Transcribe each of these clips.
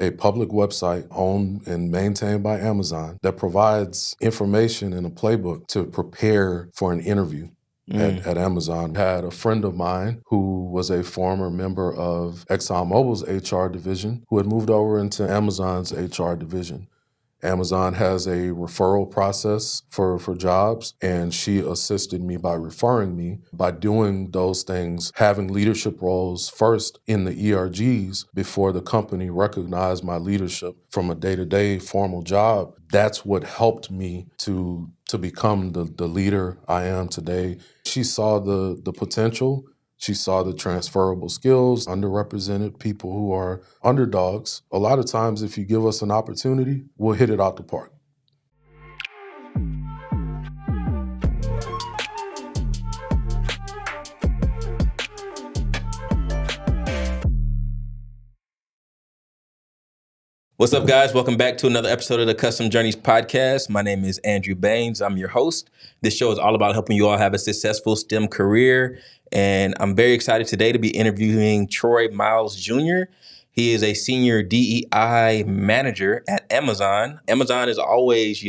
a public website owned and maintained by Amazon that provides information in a playbook to prepare for an interview. At Amazon. I had a friend of mine who was a former member of ExxonMobil's HR division who had moved over into Amazon's HR division. Amazon has a referral process for jobs, and she assisted me by referring me by doing those things, having leadership roles first in the ERGs before the company recognized my leadership from a day-to-day formal job. That's what helped me to become the leader I am today. She saw the potential. She saw the transferable skills, underrepresented people who are underdogs. A lot of times, if you give us an opportunity, we'll hit it out the park. What's up, guys? Welcome back to another episode of the Custom Journeys podcast. My name is Andrew Baines. I'm your host. This show is all about helping you all have a successful STEM career. And I'm very excited today to be interviewing Troy Miles Jr. He is a senior DEI manager at Amazon. Amazon is always,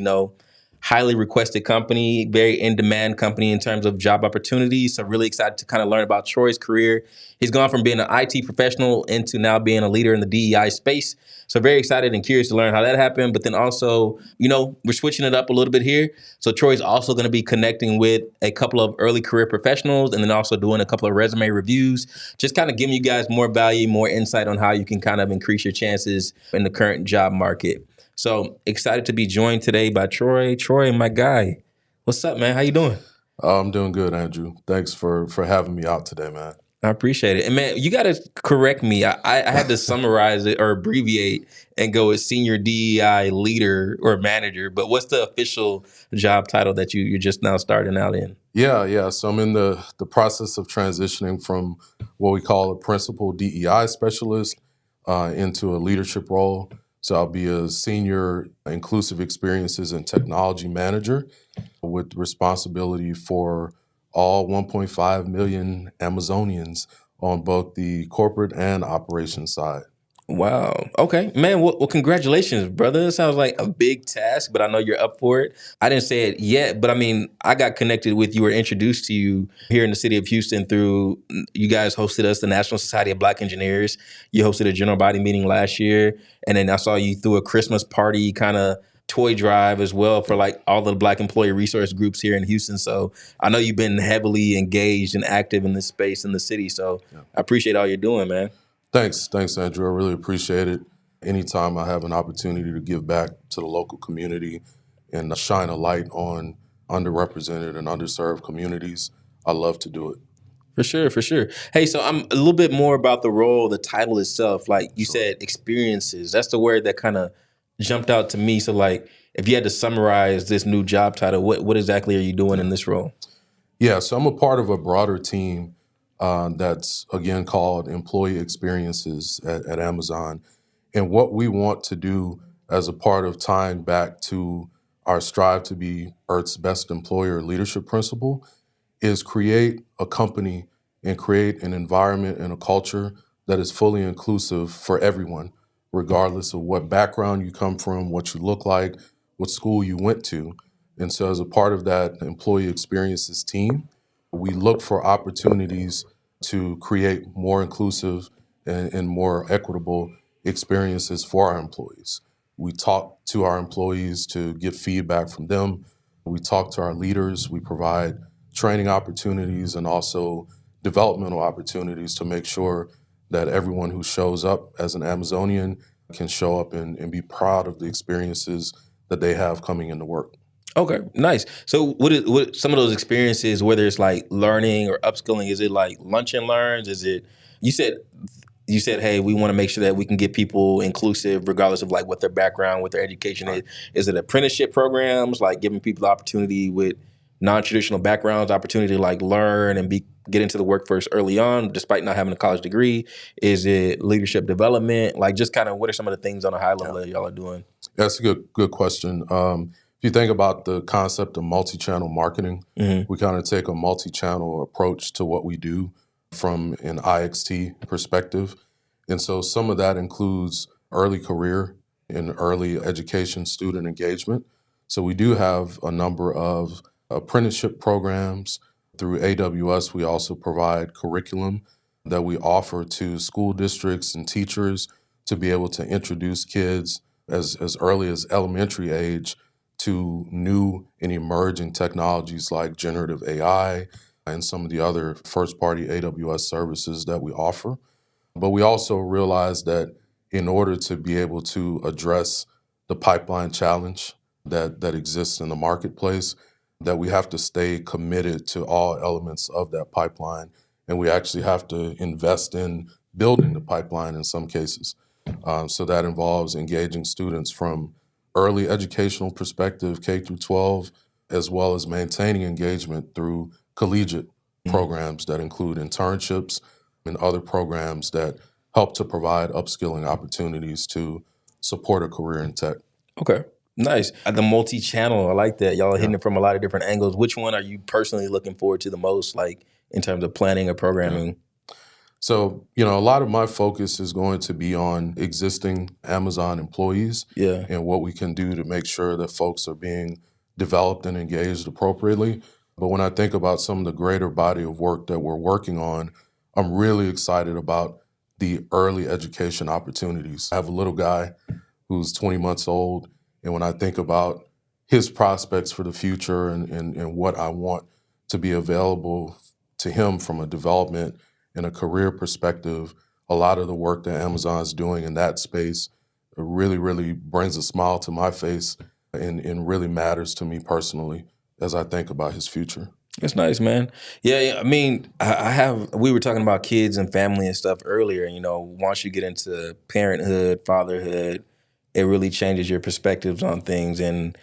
highly requested company, very in-demand company in terms of job opportunities. So really excited to kind of learn about Troy's career. He's gone from being an IT professional into now being a leader in the DEI space. So very excited and curious to learn how that happened. But then also, we're switching it up a little bit here. So Troy's also going to be connecting with a couple of early career professionals and then also doing a couple of resume reviews, just kind of giving you guys more value, more insight on how you can kind of increase your chances in the current job market. So excited to be joined today by Troy. Troy, my guy. What's up, man? How you doing? I'm doing good, Andrew. Thanks for having me out today, man. I appreciate it. And man, you got to correct me. I had to summarize it or abbreviate and go with senior DEI leader or manager. But what's the official job title that you're just now starting out in? Yeah. So I'm in the process of transitioning from what we call a principal DEI specialist into a leadership role. So I'll be a senior inclusive experiences and technology manager with responsibility for all 1.5 million Amazonians on both the corporate and operations side. Wow. Okay, man. Well, congratulations, brother. It sounds like a big task, but I know you're up for it. I didn't say it yet, but I mean, I got connected with you or introduced to you here in the city of Houston through you guys hosted us, the National Society of Black Engineers. You hosted a general body meeting last year, and then I saw you through a Christmas party kind of toy drive as well for like all the Black employee resource groups here in Houston. So I know you've been heavily engaged and active in this space in the city. So I appreciate all you're doing, man. Thanks, Andrew. I really appreciate it. Anytime I have an opportunity to give back to the local community and shine a light on underrepresented and underserved communities, I love to do it. For sure. Hey, so I'm a little bit more about the role, the title itself. Like you said, experiences. That's the word that kind of jumped out to me. So like, if you had to summarize this new job title, what exactly are you doing in this role? Yeah, so I'm a part of a broader team that's, again, called Employee Experiences at Amazon. And what we want to do as a part of tying back to our strive to be Earth's best employer leadership principle is create a company and create an environment and a culture that is fully inclusive for everyone, regardless of what background you come from, what you look like, what school you went to. And so as a part of that employee experiences team, we look for opportunities to create more inclusive and more equitable experiences for our employees. We talk to our employees to get feedback from them. We talk to our leaders. We provide training opportunities and also developmental opportunities to make sure that everyone who shows up as an Amazonian can show up and be proud of the experiences that they have coming into work. Okay, nice. So what some of those experiences, whether it's like learning or upskilling, is it like lunch and learns? Is it, you said, hey, we want to make sure that we can get people inclusive regardless of like what their background, what their education is. Is it apprenticeship programs, like giving people the opportunity with non-traditional backgrounds, opportunity to like learn and get into the workforce early on, despite not having a college degree? Is it leadership development? Like just kind of what are some of the things on a high level that y'all are doing? That's a good question. If you think about the concept of multi-channel marketing, we kind of take a multi-channel approach to what we do from an IXT perspective. And so some of that includes early career and early education student engagement. So we do have a number of apprenticeship programs. Through AWS, we also provide curriculum that we offer to school districts and teachers to be able to introduce kids as early as elementary age to new and emerging technologies like generative AI and some of the other first-party AWS services that we offer. But we also realize that in order to be able to address the pipeline challenge that exists in the marketplace, that we have to stay committed to all elements of that pipeline. And we actually have to invest in building the pipeline in some cases. So that involves engaging students from early educational perspective, K through 12, as well as maintaining engagement through collegiate programs that include internships and other programs that help to provide upskilling opportunities to support a career in tech. Okay. Nice. The multi-channel, I like that. Y'all are hitting Yeah. it from a lot of different angles. Which one are you personally looking forward to the most, like in terms of planning or programming? So, a lot of my focus is going to be on existing Amazon employees Yeah. and what we can do to make sure that folks are being developed and engaged appropriately. But when I think about some of the greater body of work that we're working on, I'm really excited about the early education opportunities. I have a little guy who's 20 months old, and when I think about his prospects for the future and what I want to be available to him from a development and a career perspective, a lot of the work that Amazon's doing in that space really, really brings a smile to my face and really matters to me personally as I think about his future. That's nice, man. Yeah, I mean, we were talking about kids and family and stuff earlier. Once you get into parenthood, fatherhood, it really changes your perspectives on things. And,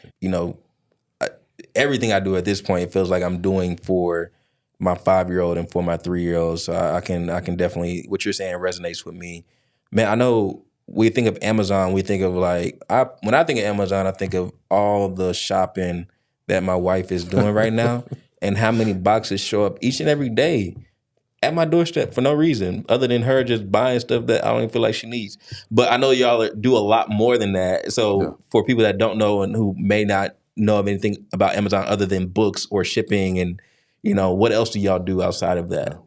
everything I do at this point, it feels like I'm doing for my 5-year-old and for my 3-year-old. So I can definitely, what you're saying resonates with me. Man, I know we think of Amazon, we think of when I think of Amazon, I think of all the shopping that my wife is doing right now and how many boxes show up each and every day at my doorstep for no reason other than her just buying stuff that I don't even feel like she needs. But I know y'all do a lot more than that. So for people that don't know and who may not know of anything about Amazon other than books or shipping and, what else do y'all do outside of that?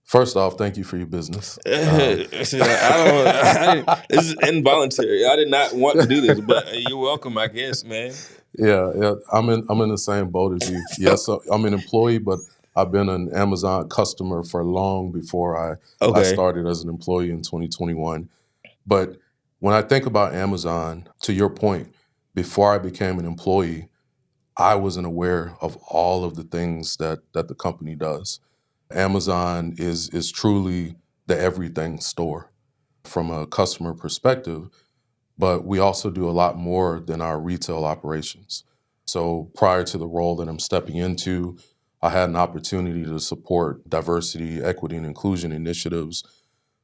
First off, thank you for your business. This is involuntary. I did not want to do this, but you're welcome, I guess, man. Yeah, I'm in the same boat as you. Yes, I'm an employee, but I've been an Amazon customer for long before I started as an employee in 2021. But when I think about Amazon, to your point, before I became an employee, I wasn't aware of all of the things that the company does. Amazon is truly the everything store from a customer perspective, but we also do a lot more than our retail operations. So prior to the role that I'm stepping into, I had an opportunity to support diversity, equity, and inclusion initiatives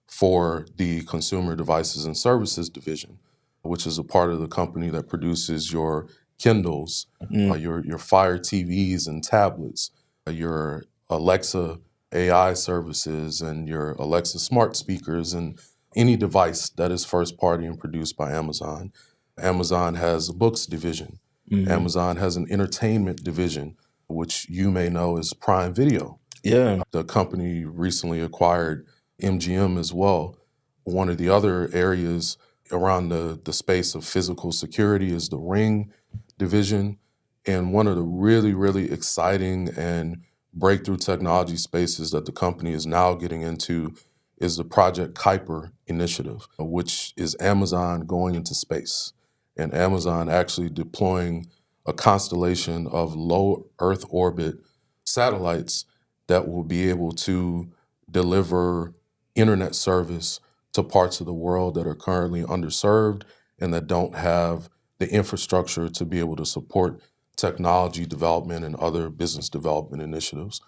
for the Consumer Devices and Services division, which is a part of the company that produces your Kindles, your Fire TVs and tablets, your Alexa AI services, and your Alexa smart speakers, and any device that is first party and produced by Amazon. Amazon has a books division. Amazon has an entertainment division, which you may know as Prime Video. Yeah. The company recently acquired MGM as well. One of the other areas around the space of physical security is the Ring division. And one of the really, really exciting and breakthrough technology spaces that the company is now getting into is the Project Kuiper initiative, which is Amazon going into space and Amazon actually deploying a constellation of low Earth orbit satellites that will be able to deliver internet service to parts of the world that are currently underserved and that don't have the infrastructure to be able to support technology development and other business development initiatives.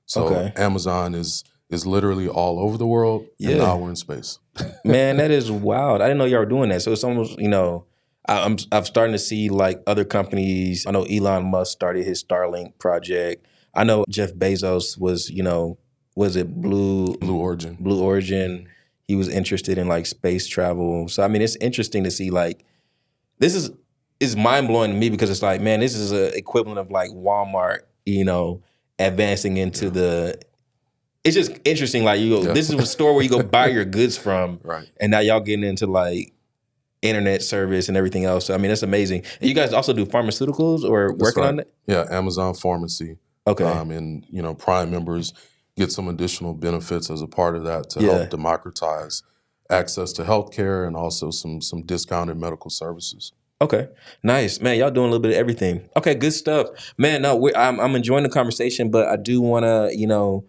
So Amazon is literally all over the world, and now we're in space. Man, that is wild. I didn't know y'all were doing that. So it's almost, I'm starting to see like other companies. I know Elon Musk started his Starlink project. I know Jeff Bezos was, was it Blue Origin. Blue Origin. he was interested in like space travel. So I mean, it's interesting to see like this is mind blowing to me because it's like, man, this is a equivalent of like Walmart, advancing into Yeah. the. It's just interesting. Like you go, Yeah. this is a store where you go buy your goods from, Right. and now y'all getting into like internet service and everything else. So I mean, that's amazing. And you guys also do pharmaceuticals or That's working right. on it? Yeah. Amazon Pharmacy. Okay. And, Prime members get some additional benefits as a part of that to help Yeah. democratize access to healthcare and also some discounted medical services. Okay, nice, man. Y'all doing a little bit of everything. Okay, good stuff, man. No, I'm enjoying the conversation, but I do want to,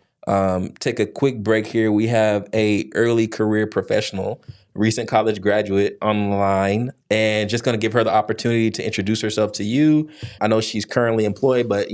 take a quick break here. We have a early career professional, recent college graduate online, and just going to give her the opportunity to introduce herself to you. I know she's currently employed, but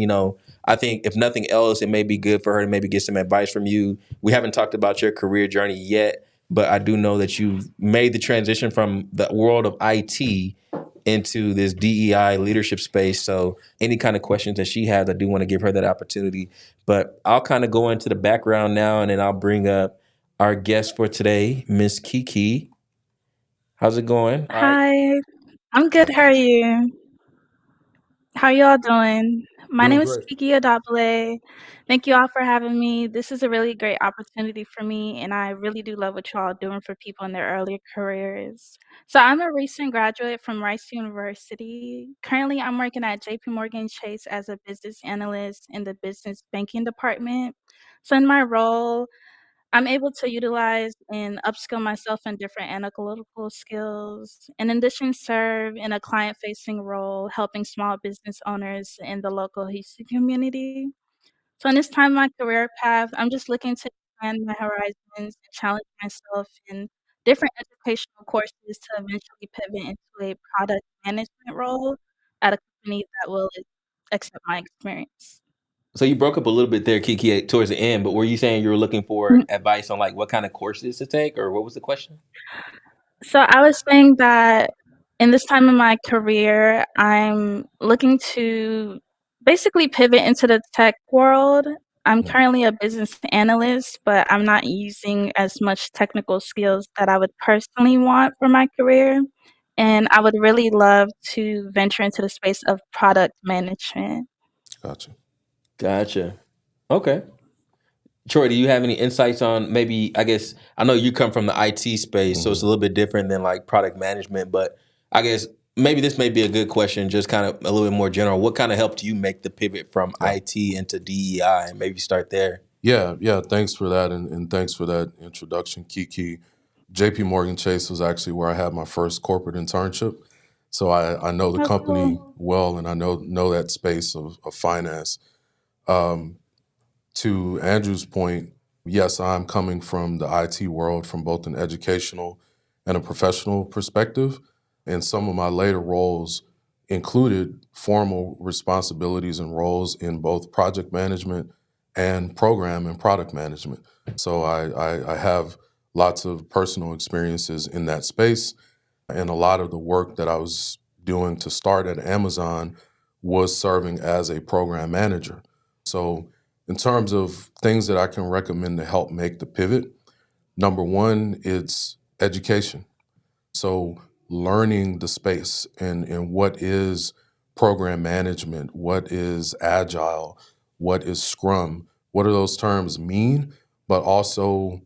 I think if nothing else, it may be good for her to maybe get some advice from you. We haven't talked about your career journey yet, but I do know that you've made the transition from the world of IT into this DEI leadership space. So any kind of questions that she has, I do want to give her that opportunity. But I'll kind of go into the background now, and then I'll bring up our guest for today, Miss Kiki. How's it going? All right. Hi, I'm good. How are you? How y'all doing? My Doing name is great. Kiki Adopale. Thank you all for having me. This is a really great opportunity for me, and I really do love what y'all are doing for people in their earlier careers. So I'm a recent graduate from Rice University. Currently, I'm working at JP Morgan Chase as a business analyst in the business banking department. So in my role, I'm able to utilize and upskill myself in different analytical skills, and in addition, serve in a client-facing role, helping small business owners in the local Houston community. So in this time in my career path, I'm just looking to expand my horizons and challenge myself in different educational courses to eventually pivot into a product management role at a company that will accept my experience. So you broke up a little bit there, Kiki, towards the end, but were you saying you were looking for advice on like what kind of courses to take, or what was the question? So I was saying that in this time of my career, I'm looking to basically pivot into the tech world. I'm Mm, currently a business analyst, but I'm not using as much technical skills that I would personally want for my career. And I would really love to venture into the space of product management. Gotcha. Gotcha. Okay. Troy, do you have any insights on maybe, I guess, I know you come from the IT space, so it's Hmm. a little bit different than like product management, but I guess maybe this may be a good question, just kind of a little bit more general. What kind of helped you make the pivot from Yeah. IT into DEI? And maybe start there. Yeah. Yeah. Thanks for that. And thanks for that introduction, Kiki. JP Morgan Chase was actually where I had my first corporate internship. So I know the Oh, company cool. well and I know that space of finance. Um, to Andrew's point, yes, I'm coming from the IT world from both an educational and a professional perspective. And some of my later roles included formal responsibilities and roles in both project management and program and product management. So I have lots of personal experiences in that space. And a lot of the work that I was doing to start at Amazon was serving as a program manager. So, in terms of things that I can recommend to help make the pivot, number one, it's education. So, learning the space and what is program management, what is agile, what is Scrum, what do those terms mean, but also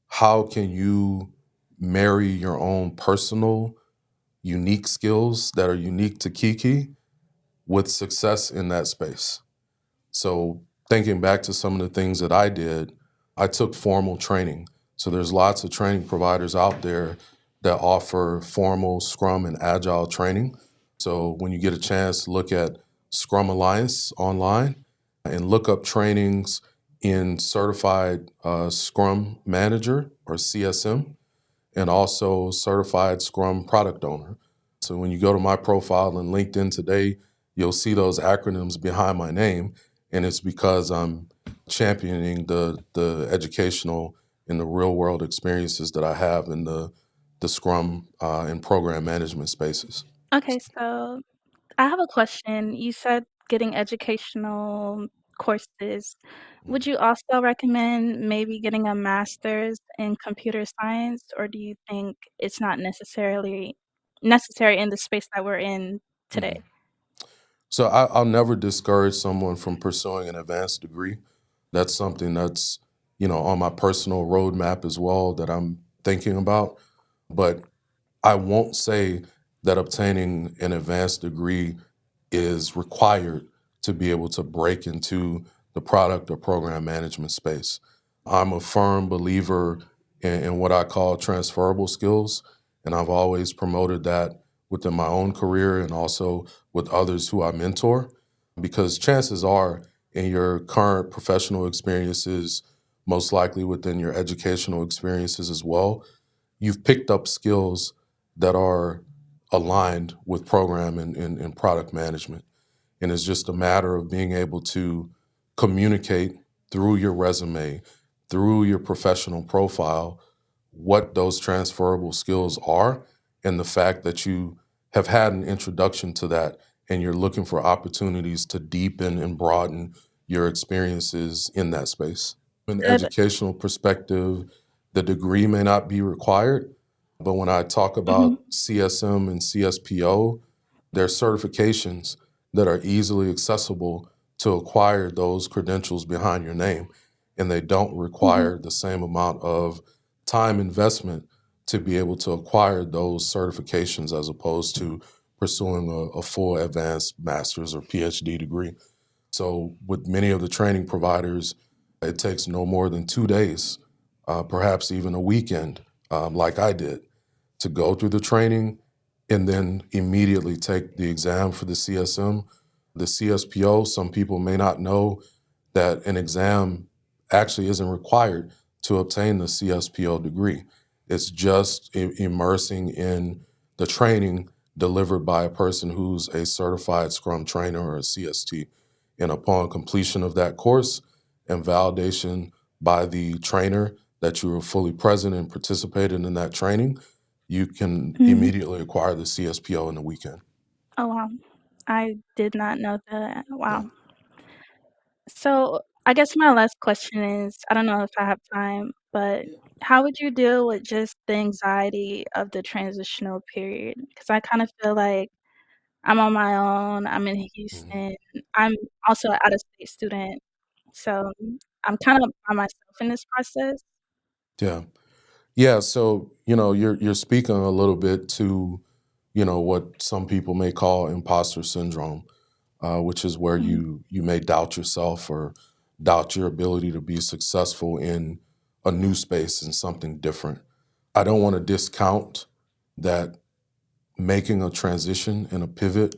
how can you marry your own personal unique skills that are unique to Kiki with success in that space. So, thinking back to some of the things that I did, I took formal training. So, there's lots of training providers out there that offer formal Scrum and Agile training. So, when you get a chance, look at Scrum Alliance online and look up trainings in Certified Scrum Manager or CSM and also certified Scrum product owner. So when you go to my profile in LinkedIn today, you'll see those acronyms behind my name, and it's because I'm championing the educational and the real world experiences that I have in the Scrum and program management spaces. Okay, so I have a question. You said getting educational courses. Would you also recommend maybe getting a master's in computer science, or do you think it's not necessarily necessary in the space that we're in today? Mhm. So I'll never discourage someone from pursuing an advanced degree. That's something that's, on my personal roadmap as well that I'm thinking about. But I won't say that obtaining an advanced degree is required to be able to break into the product or program management space. I'm a firm believer in what I call transferable skills, and I've always promoted that within my own career and also with others who I mentor, because chances are in your current professional experiences, most likely within your educational experiences as well, you've picked up skills that are aligned with program and product management. And it's just a matter of being able to communicate through your resume, through your professional profile, what those transferable skills are, and the fact that you have had an introduction to that and you're looking for opportunities to deepen and broaden your experiences in that space. An Good. educational perspective, the degree may not be required, but when I talk Mhm. about CSM and CSPO, they're certifications that are easily accessible to acquire those credentials behind your name. And they don't Mhm. require the same amount of time investment to be able to acquire those certifications as opposed to pursuing a full advanced master's or PhD degree. So, with many of the training providers, it takes no more than 2 days, perhaps even a weekend, like I did, to go through the training and then immediately take the exam for the CSM. The CSPO, some people may not know that an exam actually isn't required to obtain the CSPO degree. It's just immersing in the training delivered by a person who's a certified Scrum trainer or a CST. And upon completion of that course and validation by the trainer that you were fully present and participated in that training, you can Mhm. immediately acquire the CSPO in the weekend. Oh, wow. I did not know that. Yeah. Wow. So, I guess my last question is, I don't know if I have time, but how would you deal with just the anxiety of the transitional period? Because I kind of feel like I'm on my own, I'm in Mhm. Houston, I'm also an out-of-state student, so I'm kind of by myself in this process. Yeah. Yeah, so you're speaking a little bit to what some people may call imposter syndrome, which is where Mhm. you may doubt yourself or doubt your ability to be successful in a new space and something different. I don't want to discount that making a transition and a pivot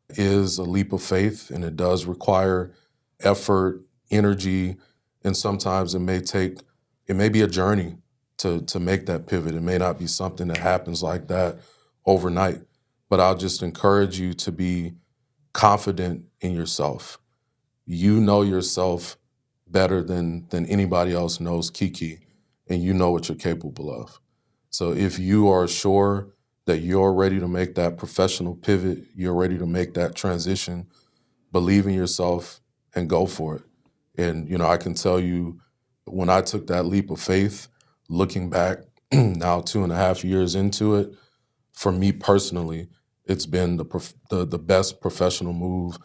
is a leap of faith, and it does require effort, energy, and sometimes it may be a journey to make that pivot. It may not be something that happens like that overnight, but I'll just encourage you to be confident in yourself. You know yourself better than anybody else knows Kiki, and you know what you're capable of. So if you are sure that you're ready to make that professional pivot, you're ready to make that transition, believe in yourself and go for it. And I can tell you, when I took that leap of faith, looking back now 2.5 years into it, for me personally, it's been the best professional move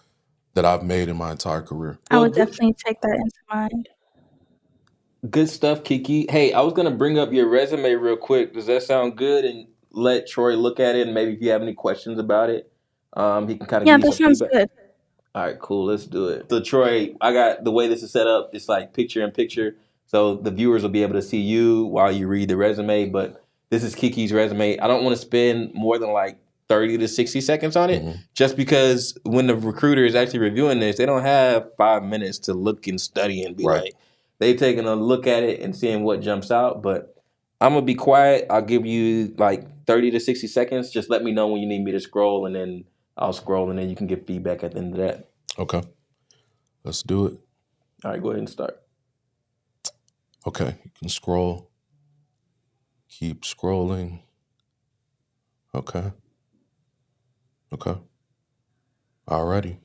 that I've made in my entire career. I Well, would good, definitely take that into mind. good stuff, Kiki. Hey, I was gonna bring up your resume real quick. Does that sound good? And let Troy look at it, and maybe if you have any questions about it, he can kind of Yeah, give you that some sounds feedback. good. All right, cool. Let's do it. So, Troy, I got the way this is set up. It's like picture in picture. So the viewers will be able to see you while you read the resume. But this is Kiki's resume. I don't want to spend more than like 30 to 60 seconds on it, Mhm. just because when the recruiter is actually reviewing this, they don't have 5 minutes to look and study and be Right. like, they taking a look at it and seeing what jumps out. But I'm going to be quiet. I'll give you like 30 to 60 seconds. Just let me know when you need me to scroll, and then I'll scroll, and then you can give feedback at the end of that. Okay. Let's do it. All right, go ahead and start. Okay. You can scroll. Keep scrolling. Okay. Okay. Alrighty.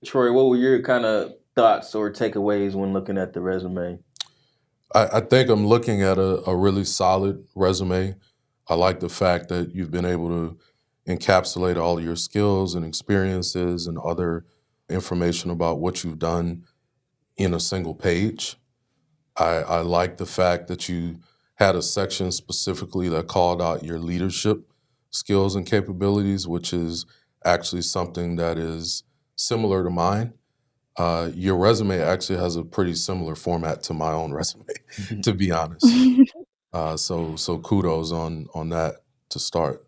Troy, what were your kind of thoughts or takeaways when looking at the resume? I think I'm looking at a really solid resume. I like the fact that you've been able to encapsulate all of your skills and experiences and other information about what you've done in a single page. I like the fact that you had a section specifically that called out your leadership skills and capabilities, which is actually something that is similar to mine. Your resume actually has a pretty similar format to my own resume, to be honest. So kudos on that to start.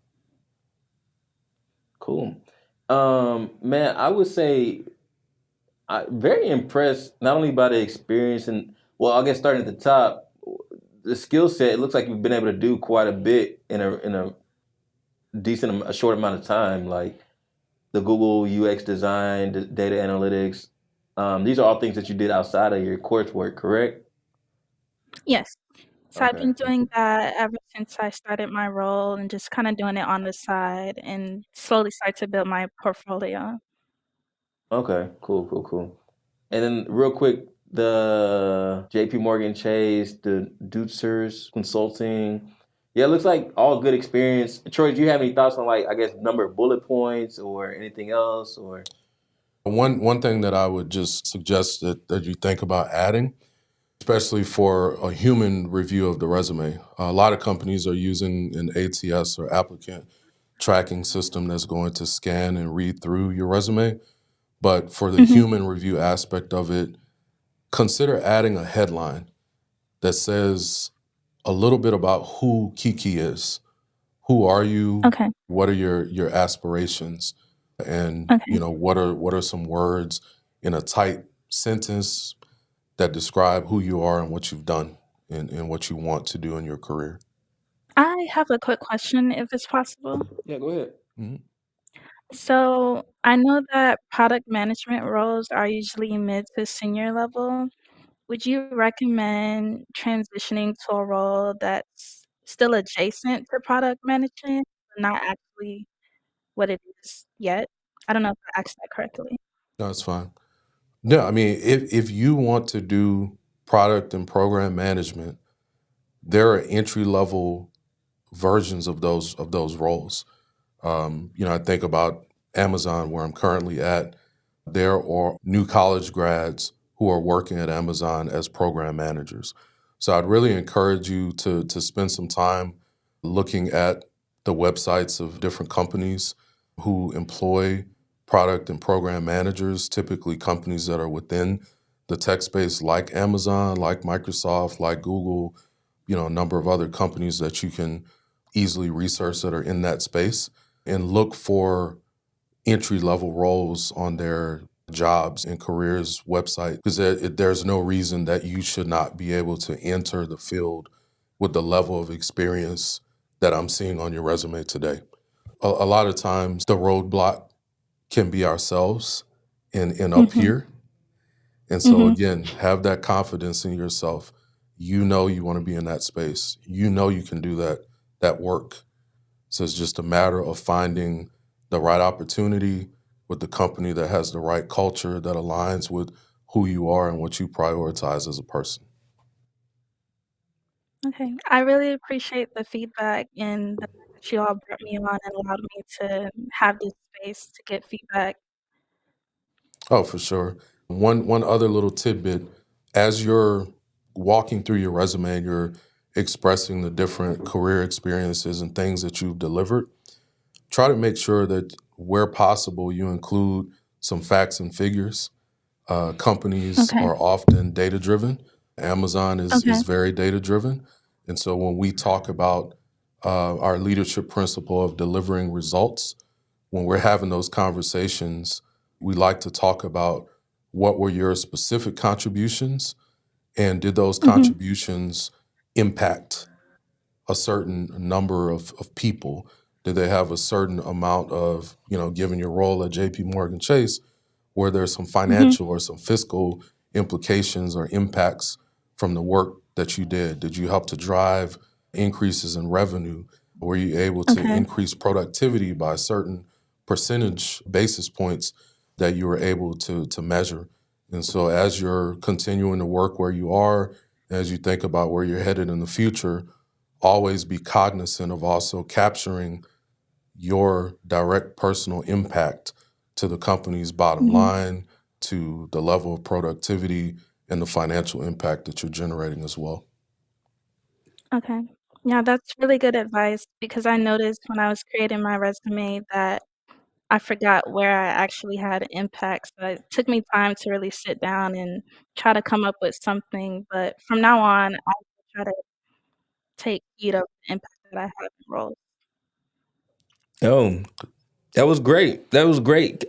Cool. Man, I would say I'm very impressed not only by the experience and, well, I guess starting at the top, the skill set. It looks like you've been able to do quite a bit in a a short amount of time. Like the Google UX design, the data analytics. These are all things that you did outside of your coursework, correct? Yes. So I've Okay. been doing that ever since I started my role and just kinda doing it on the side and slowly start to build my portfolio. Okay. Cool. Cool. Cool. And then real quick, the JP Morgan Chase, the Dutzers Consulting. Yeah, it looks like all good experience. Troy, do you have any thoughts on, like, I guess, number of bullet points or anything else? Or One thing that I would just suggest that you think about adding, especially for a human review of the resume. A lot of companies are using an ATS or applicant tracking system that's going to scan and read through your resume. But for the Mhm. human review aspect of it, consider adding a headline that says a little bit about who Kiki is. Who are you? Okay, What are your aspirations? And okay. what are some words in a tight sentence that describe who you are and what you've done and what you want to do in your career. I have a quick question, if it's possible. yeah, go ahead. Mhm. So, I know that product management roles are usually mid to senior level. Would you recommend transitioning to a role that's still adjacent to product management, but not actually what it is yet? I don't know if I asked that correctly. No, that's fine. No, I mean, if you want to do product and program management, there are entry level versions of those roles. I think about Amazon, where I'm currently at. There are new college grads who are working at Amazon as program managers. So I'd really encourage you to spend some time looking at the websites of different companies who employ product and program managers, typically companies that are within the tech space like Amazon, like Microsoft, like Google, a number of other companies that you can easily research that are in that space and look for entry level roles on their jobs and careers website because there's no reason that you should not be able to enter the field with the level of experience that I'm seeing on your resume today. A lot of times the roadblock can be ourselves and up Mhm, here. And so mhm. again, have that confidence in yourself. You know you want to be in that space. You know you can do that work. So it's just a matter of finding the right opportunity with the company that has the right culture that aligns with who you are and what you prioritize as a person. Okay. I really appreciate the feedback and the fact that you all brought me on and allowed me to have this space to get feedback. Oh, for sure. One other little tidbit, as you're walking through your resume and you're expressing the different career experiences and things that you've delivered, try to make sure that where possible you include some facts and figures. Companies Okay, are often data driven. Amazon is okay. very data driven. And so when we talk about our leadership principle of delivering results, when we're having those conversations, we like to talk about what were your specific contributions and did those Mhm, contributions impact a certain number of people? Did they have a certain amount of, given your role at JP Morgan Chase, where there's some mhm. financial or some fiscal implications or impacts from the work that you did? Did you help to drive increases in revenue? Were you able to Okay, increase productivity by certain percentage basis points that you were able to measure? And so as you're continuing to work where you are, as you think about where you're headed in the future, always be cognizant of also capturing your direct personal impact to the company's bottom Mhm. line, to the level of productivity, and the financial impact that you're generating as well. Okay. Yeah, that's really good advice because I noticed when I was creating my resume that I forgot where I actually had impact, so it took me time to really sit down and try to come up with something, but from now on, I will try to take heed of the impact that I have in roles. Oh, that was great. That was great.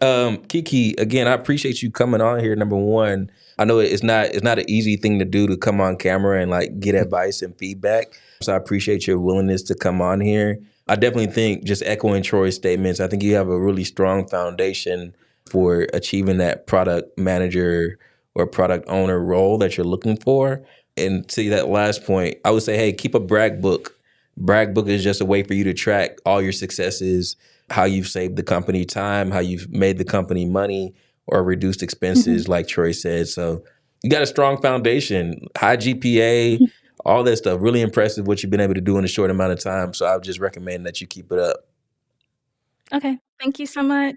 Kiki, again, I appreciate you coming on here. Number one, I know it's not an easy thing to do to come on camera and like get advice and feedback. So I appreciate your willingness to come on here. I definitely think, just echoing Troy's statements, I think you have a really strong foundation for achieving that product manager or product owner role that you're looking for. And to that last point, I would say, hey, keep a brag book. Brag book is just a way for you to track all your successes, how you've saved the company time, how you've made the company money or reduced Mhm. expenses, like Troy said. So you got a strong foundation, high GPA, all that stuff. Really impressive what you've been able to do in a short amount of time. So I would just recommend that you keep it up. Okay, thank you so much.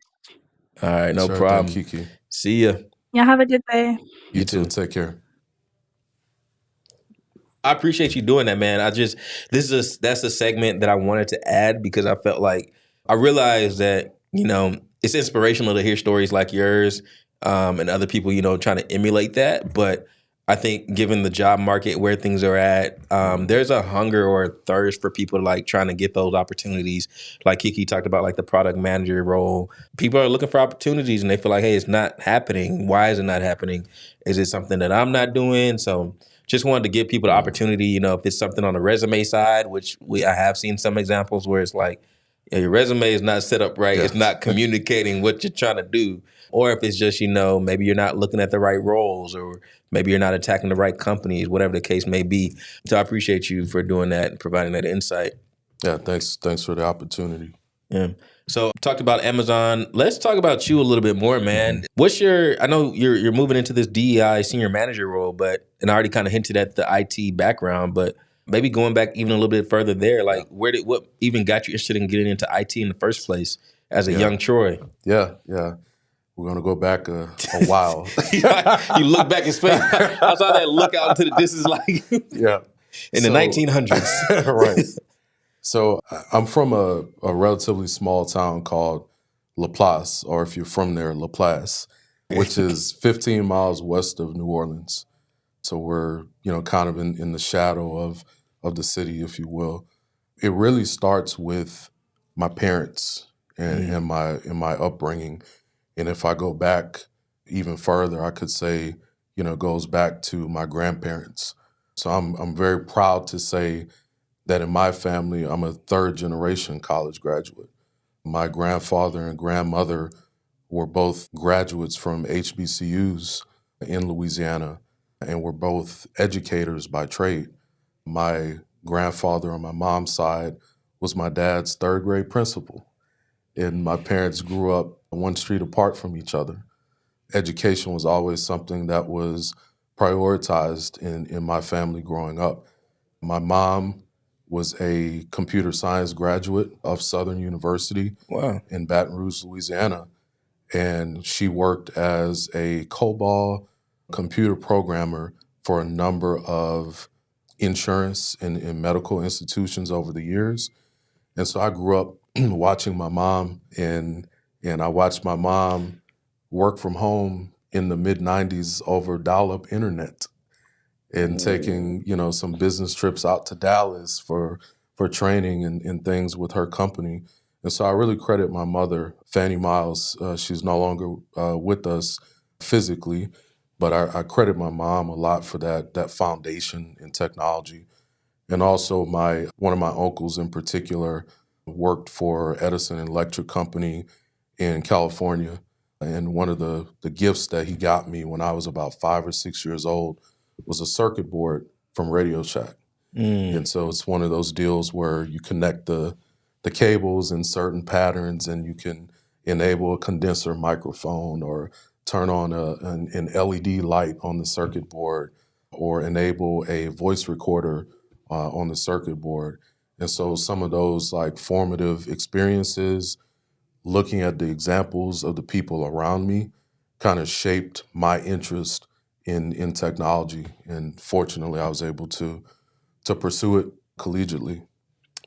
All right, no Sure thing, problem. Kiki. See ya. Y'all have a good day. You You too. too. Take care. I appreciate you doing that, man. That's a segment that I wanted to add because I felt like I realized that, it's inspirational to hear stories like yours, and other people, trying to emulate that. But I think given the job market where things are at, there's a hunger or a thirst for people like trying to get those opportunities. Like Kiki talked about, like the product manager role. People are looking for opportunities and they feel like, hey, it's not happening. Why is it not happening? Is it something that I'm not doing? So just wanted to give people the opportunity, if it's something on the resume side, which I have seen some examples where it's like, yeah, your resume is not set up right. It's Yeah. not communicating what you're trying to do. Or if it's just, maybe you're not looking at the right roles, or maybe you're not attacking the right companies, whatever the case may be. So I appreciate you for doing that and providing that insight. Yeah. Thanks for the opportunity. Yeah. So talked about Amazon. Let's talk about you a little bit more, man. Mhm. I know you're moving into this DEI senior manager role, and I already kind of hinted at the IT background, but maybe going back even a little bit further there, Yeah. like what even got you interested in getting into IT in the first place as a Yeah. young Troy? Yeah. Yeah. We're going to go back a while. You look back in space. I saw that look out into the distance, like Yeah. in the So, 1900s. right. So I'm from a relatively small town called Laplace, or if you're from there, Laplace, which is 15 miles west of New Orleans. So we're, kind of in the shadow of the city, if you will. It really starts with my parents and Mm, my upbringing. And if I go back even further, I could say, it goes back to my grandparents. So I'm very proud to say that in my family, I'm a third generation college graduate. My grandfather and grandmother were both graduates from HBCUs in Louisiana and were both educators by trade. My grandfather on my mom's side was my dad's third grade principal, and my parents grew up one street apart from each other. Education was always something that was prioritized in my family growing up. My mom was a computer science graduate of Southern University wow. in Baton Rouge, Louisiana, and she worked as a COBOL computer programmer for a number of insurance and medical institutions over the years. And so I grew up watching my mom, and I watched my mom work from home in the mid 90s over dial-up internet and taking, some business trips out to Dallas for training and things with her company. And so I really credit my mother, Fannie Miles. She's no longer with us physically, but I credit my mom a lot for that foundation in technology. And also one of my uncles in particular worked for Edison Electric Company in California. And one of the gifts that he got me when I was about 5 or 6 years old was a circuit board from Radio Shack. Mm, And so it's one of those deals where you connect the cables in certain patterns and you can enable a condenser microphone or turn on an LED light on the circuit board, or enable a voice recorder on the circuit board. And so some of those like formative experiences, looking at the examples of the people around me, kind of shaped my interest in technology. And fortunately, I was able to pursue it collegiately.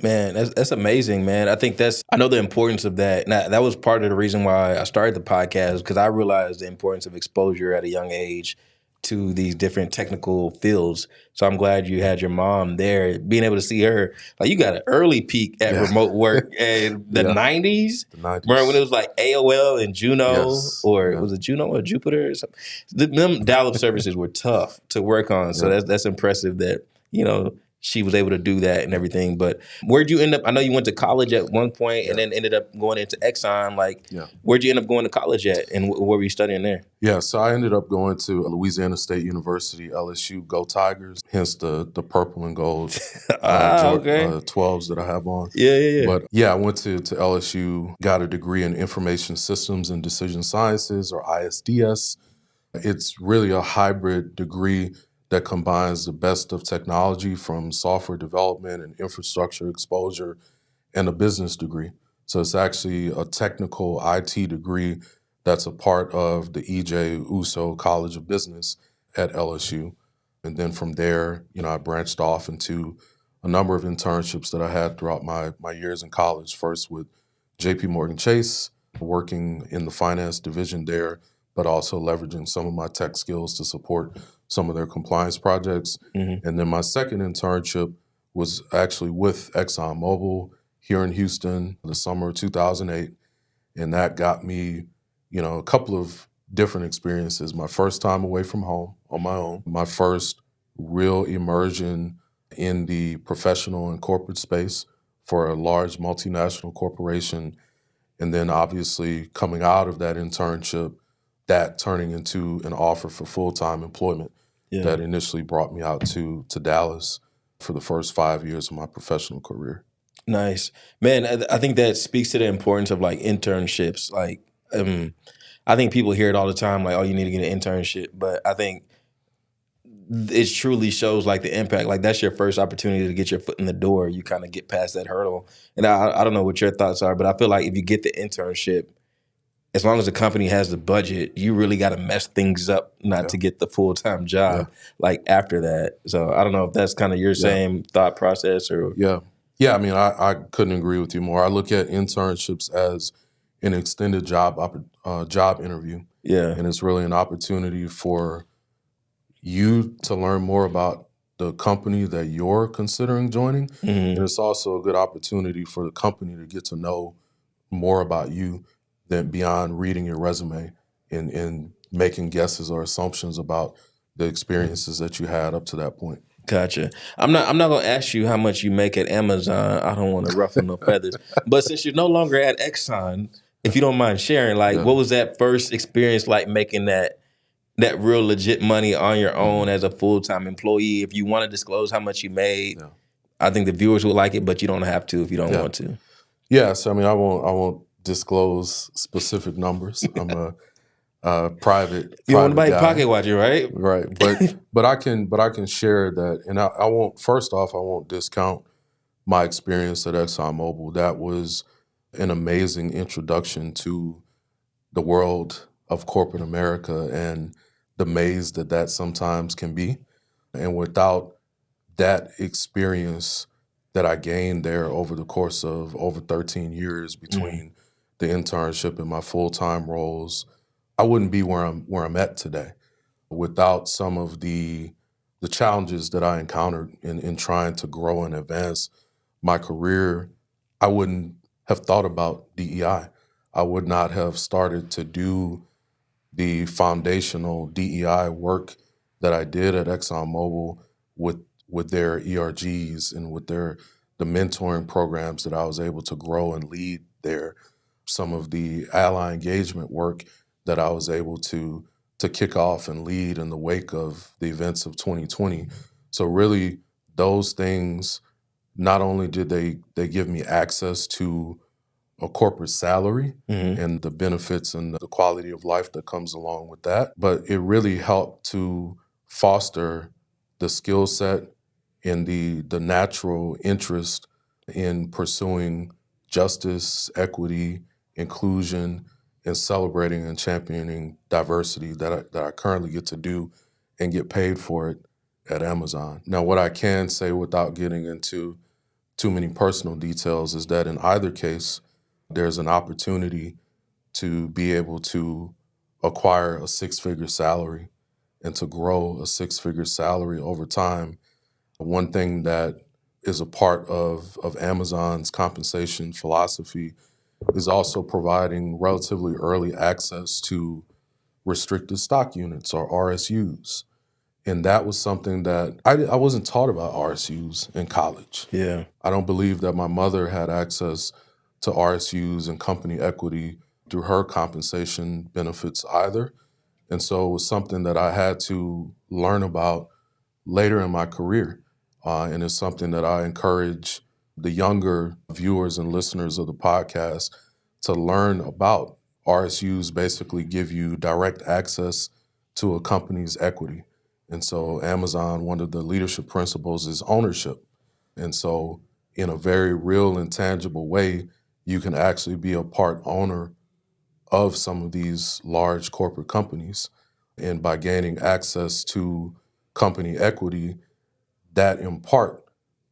Man, that's amazing, man. I know the importance of that. And that was part of the reason why I started the podcast, because I realized the importance of exposure at a young age to these different technical fields. So I'm glad you had your mom there, being able to see her. Like, you got an early peek at Yeah. remote work in the Yeah. 90s. The 90s. Remember when it was like AOL and Juno, Yes. or Yeah. was it Juno or Jupiter or something? Them dial-up services were tough to work on. So Yeah. that's impressive that, she was able to do that and everything. But where'd you end up? I know you went to college at one point and then ended up going into Exxon. Like, where'd you end up going to college at, and what were you studying there? Yeah, so I ended up going to Louisiana State University, LSU, Go Tigers, hence the purple and gold Okay. 12s that I have on. Yeah. But yeah, I went to LSU, got a degree in Information Systems and Decision Sciences, or ISDS. It's really a hybrid degree that combines the best of technology from software development and infrastructure exposure and a business degree. So it's actually a technical IT degree that's a part of the E.J. Uso College of Business at LSU. And then from there, I branched off into a number of internships that I had throughout my years in college. First with J.P. Morgan Chase, working in the finance division there, but also leveraging some of my tech skills to support some of their compliance projects. Mm-hmm. And then my second internship was actually with Exxon Mobil here in Houston, the summer of 2008. And that got me, a couple of different experiences. My first time away from home on my own, my first real immersion in the professional and corporate space for a large multinational corporation. And then obviously coming out of that internship, that turning into an offer for full-time employment that initially brought me out to Dallas for the first 5 years of my professional career. Nice. Man, I think that speaks to the importance of like internships. Like, I think people hear it all the time, like, oh, you need to get an internship. But I think it truly shows like the impact. Like, that's your first opportunity to get your foot in the door. You kind of get past that hurdle. And I don't know what your thoughts are, but I feel like if you get the internship, as long as the company has the budget, you really got to mess things up not to get the full-time job like after that. So I don't know if that's kind of your same thought process or. Yeah, I mean, I couldn't agree with you more. I look at internships as an extended job interview. Yeah. And it's really an opportunity for you to learn more about the company that you're considering joining. Mm-hmm. And it's also a good opportunity for the company to get to know more about you than beyond reading your resume and making guesses or assumptions about the experiences that you had up to that point. Gotcha. I'm not gonna ask you how much you make at Amazon. I don't want to ruffle no feathers. But since you're no longer at Exxon, if you don't mind sharing, like, what was that first experience like, making that real legit money on your own as a full-time employee? If you want to disclose how much you made, I think the viewers would like it, but you don't have to if you don't want to. Yeah, so I mean, I won't disclose specific numbers. I'm a private. You don't want anybody guy. pocket watching, right? Right, but I can share that, and I won't. First off, I won't discount my experience at ExxonMobil. That was an amazing introduction to the world of corporate America and the maze that sometimes can be. And without that experience that I gained there over the course of over 13 years between the internship and my full-time roles, I wouldn't be where I'm at today. Without some of the challenges that I encountered in trying to grow and advance my career, I wouldn't have thought about DEI. I would not have started to do the foundational DEI work that I did at ExxonMobil with their ERGs and with the mentoring programs that I was able to grow and lead there. Some of the ally engagement work that I was able to kick off and lead in the wake of the events of 2020. So really, those things, not only did they give me access to a corporate salary Mm-hmm. and the benefits and the quality of life that comes along with that. But it really helped to foster the skill set and the natural interest in pursuing justice, equity, inclusion, and celebrating and championing diversity that I currently get to do and get paid for it at Amazon. Now, what I can say without getting into too many personal details is that in either case, there's an opportunity to be able to acquire a six-figure salary and to grow a six-figure salary over time. One thing that is a part of Amazon's compensation philosophy is also providing relatively early access to restricted stock units or RSUs. And that was something that I wasn't taught about RSUs in college. Yeah. I don't believe that my mother had access to RSUs and company equity through her compensation benefits either. And so it was something that I had to learn about later in my career. And it's something that I encourage the younger viewers and listeners of the podcast to learn about. RSUs basically give you direct access to a company's equity. And so Amazon, one of the leadership principles is ownership. And so in a very real and tangible way, you can actually be a part owner of some of these large corporate companies. And by gaining access to company equity, that in part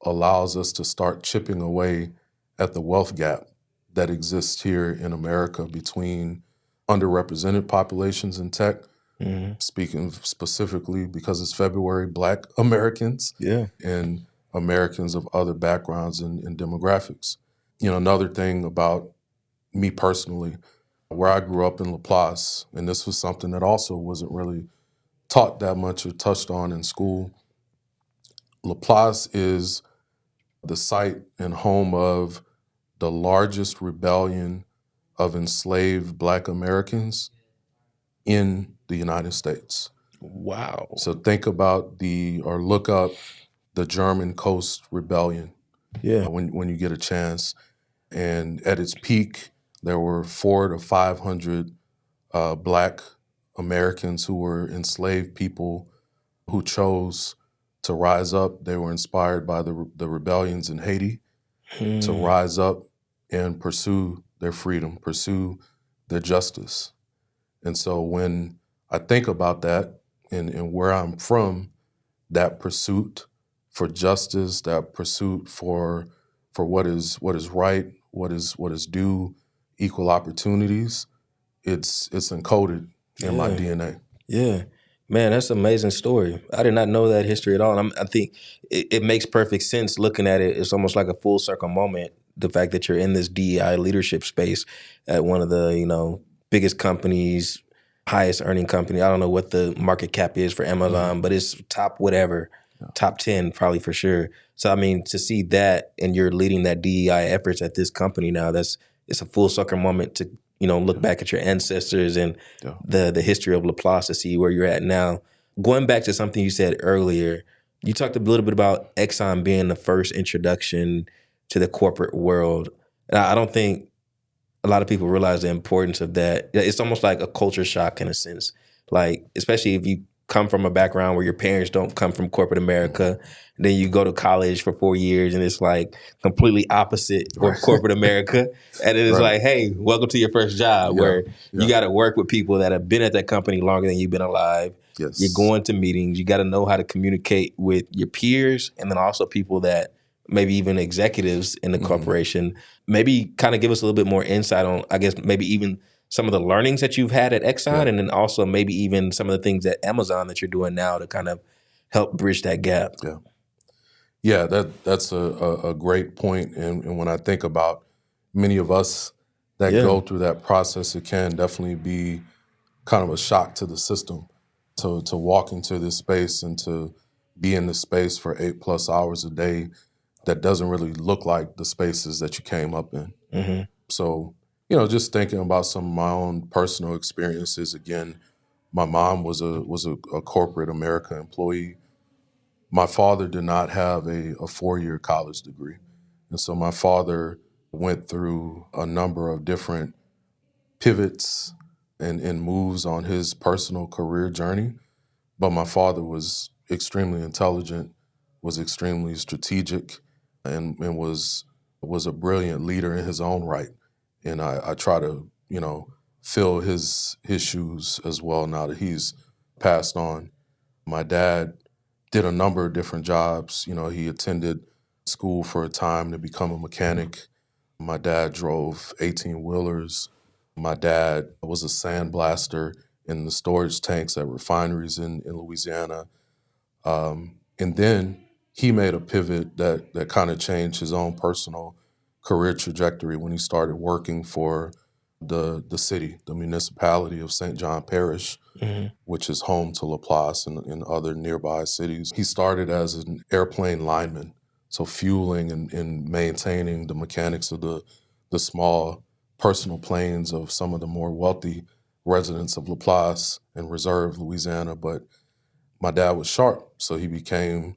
allows us to start chipping away at the wealth gap that exists here in America between underrepresented populations in tech, Mm-hmm. speaking specifically because it's February, Black Americans Yeah. and Americans of other backgrounds and demographics. You know, another thing about me personally, where I grew up in Laplace, and this was something that also wasn't really taught that much or touched on in school. Laplace is the site and home of the largest rebellion of enslaved Black Americans in the United States. Wow. So think about or look up the German Coast Rebellion Yeah. when you get a chance. And at its peak, there were 400 to 500 Black Americans who were enslaved people who chose to rise up. They were inspired by the rebellions in Haiti to Mm. rise up and pursue their freedom, pursue their justice. And so when I think about that and where I'm from, that pursuit for justice, that pursuit for what is right, what is due, equal opportunities, it's encoded in my Yeah. DNA. Yeah. Man, that's an amazing story. I did not know that history at all. I think it makes perfect sense looking at it. It's almost like a full circle moment. The fact that you're in this DEI leadership space at one of the, biggest companies, highest earning company. I don't know what the market cap is for Amazon, but it's top whatever, top 10 probably for sure. So, I mean, to see that and you're leading that DEI efforts at this company now, it's a full circle moment to, look back at your ancestors and the history of Laplace to see where you're at now. Going back to something you said earlier, you talked a little bit about Exxon being the first introduction to the corporate world. And I don't think a lot of people realize the importance of that. It's almost like a culture shock in a sense. Like, especially if you come from a background where your parents don't come from corporate America, and then you go to college for 4 years and it's like completely opposite of corporate America. And it is like, hey, welcome to your first job where you got to work with people that have been at that company longer than you've been alive. Yes. You're going to meetings. You got to know how to communicate with your peers and then also people that maybe even executives in the corporation. Maybe kind of give us a little bit more insight on, I guess, maybe even some of the learnings that you've had at Exxon and then also maybe even some of the things at Amazon that you're doing now to kind of help bridge that gap. Yeah, that's a great point. And when I think about many of us that go through that process, it can definitely be kind of a shock to the system to walk into this space and to be in this space for 8+ hours a day that doesn't really look like the spaces that you came up in. Mm-hmm. So, just thinking about some of my own personal experiences, again, my mom was a corporate America employee. My father did not have a 4-year college degree. And so my father went through a number of different pivots and moves on his personal career journey. But my father was extremely intelligent, was extremely strategic, and was a brilliant leader in his own right. And I try to, fill his shoes as well now that he's passed on. My dad did a number of different jobs. He attended school for a time to become a mechanic. My dad drove 18-wheelers. My dad was a sandblaster in the storage tanks at refineries in Louisiana. And then he made a pivot that kind of changed his own personal career trajectory when he started working for the city, the municipality of St. John Parish, which is home to Laplace and other nearby cities. He started as an airplane lineman, so fueling and maintaining the mechanics of the small personal planes of some of the more wealthy residents of Laplace and Reserve, Louisiana. But my dad was sharp, so he became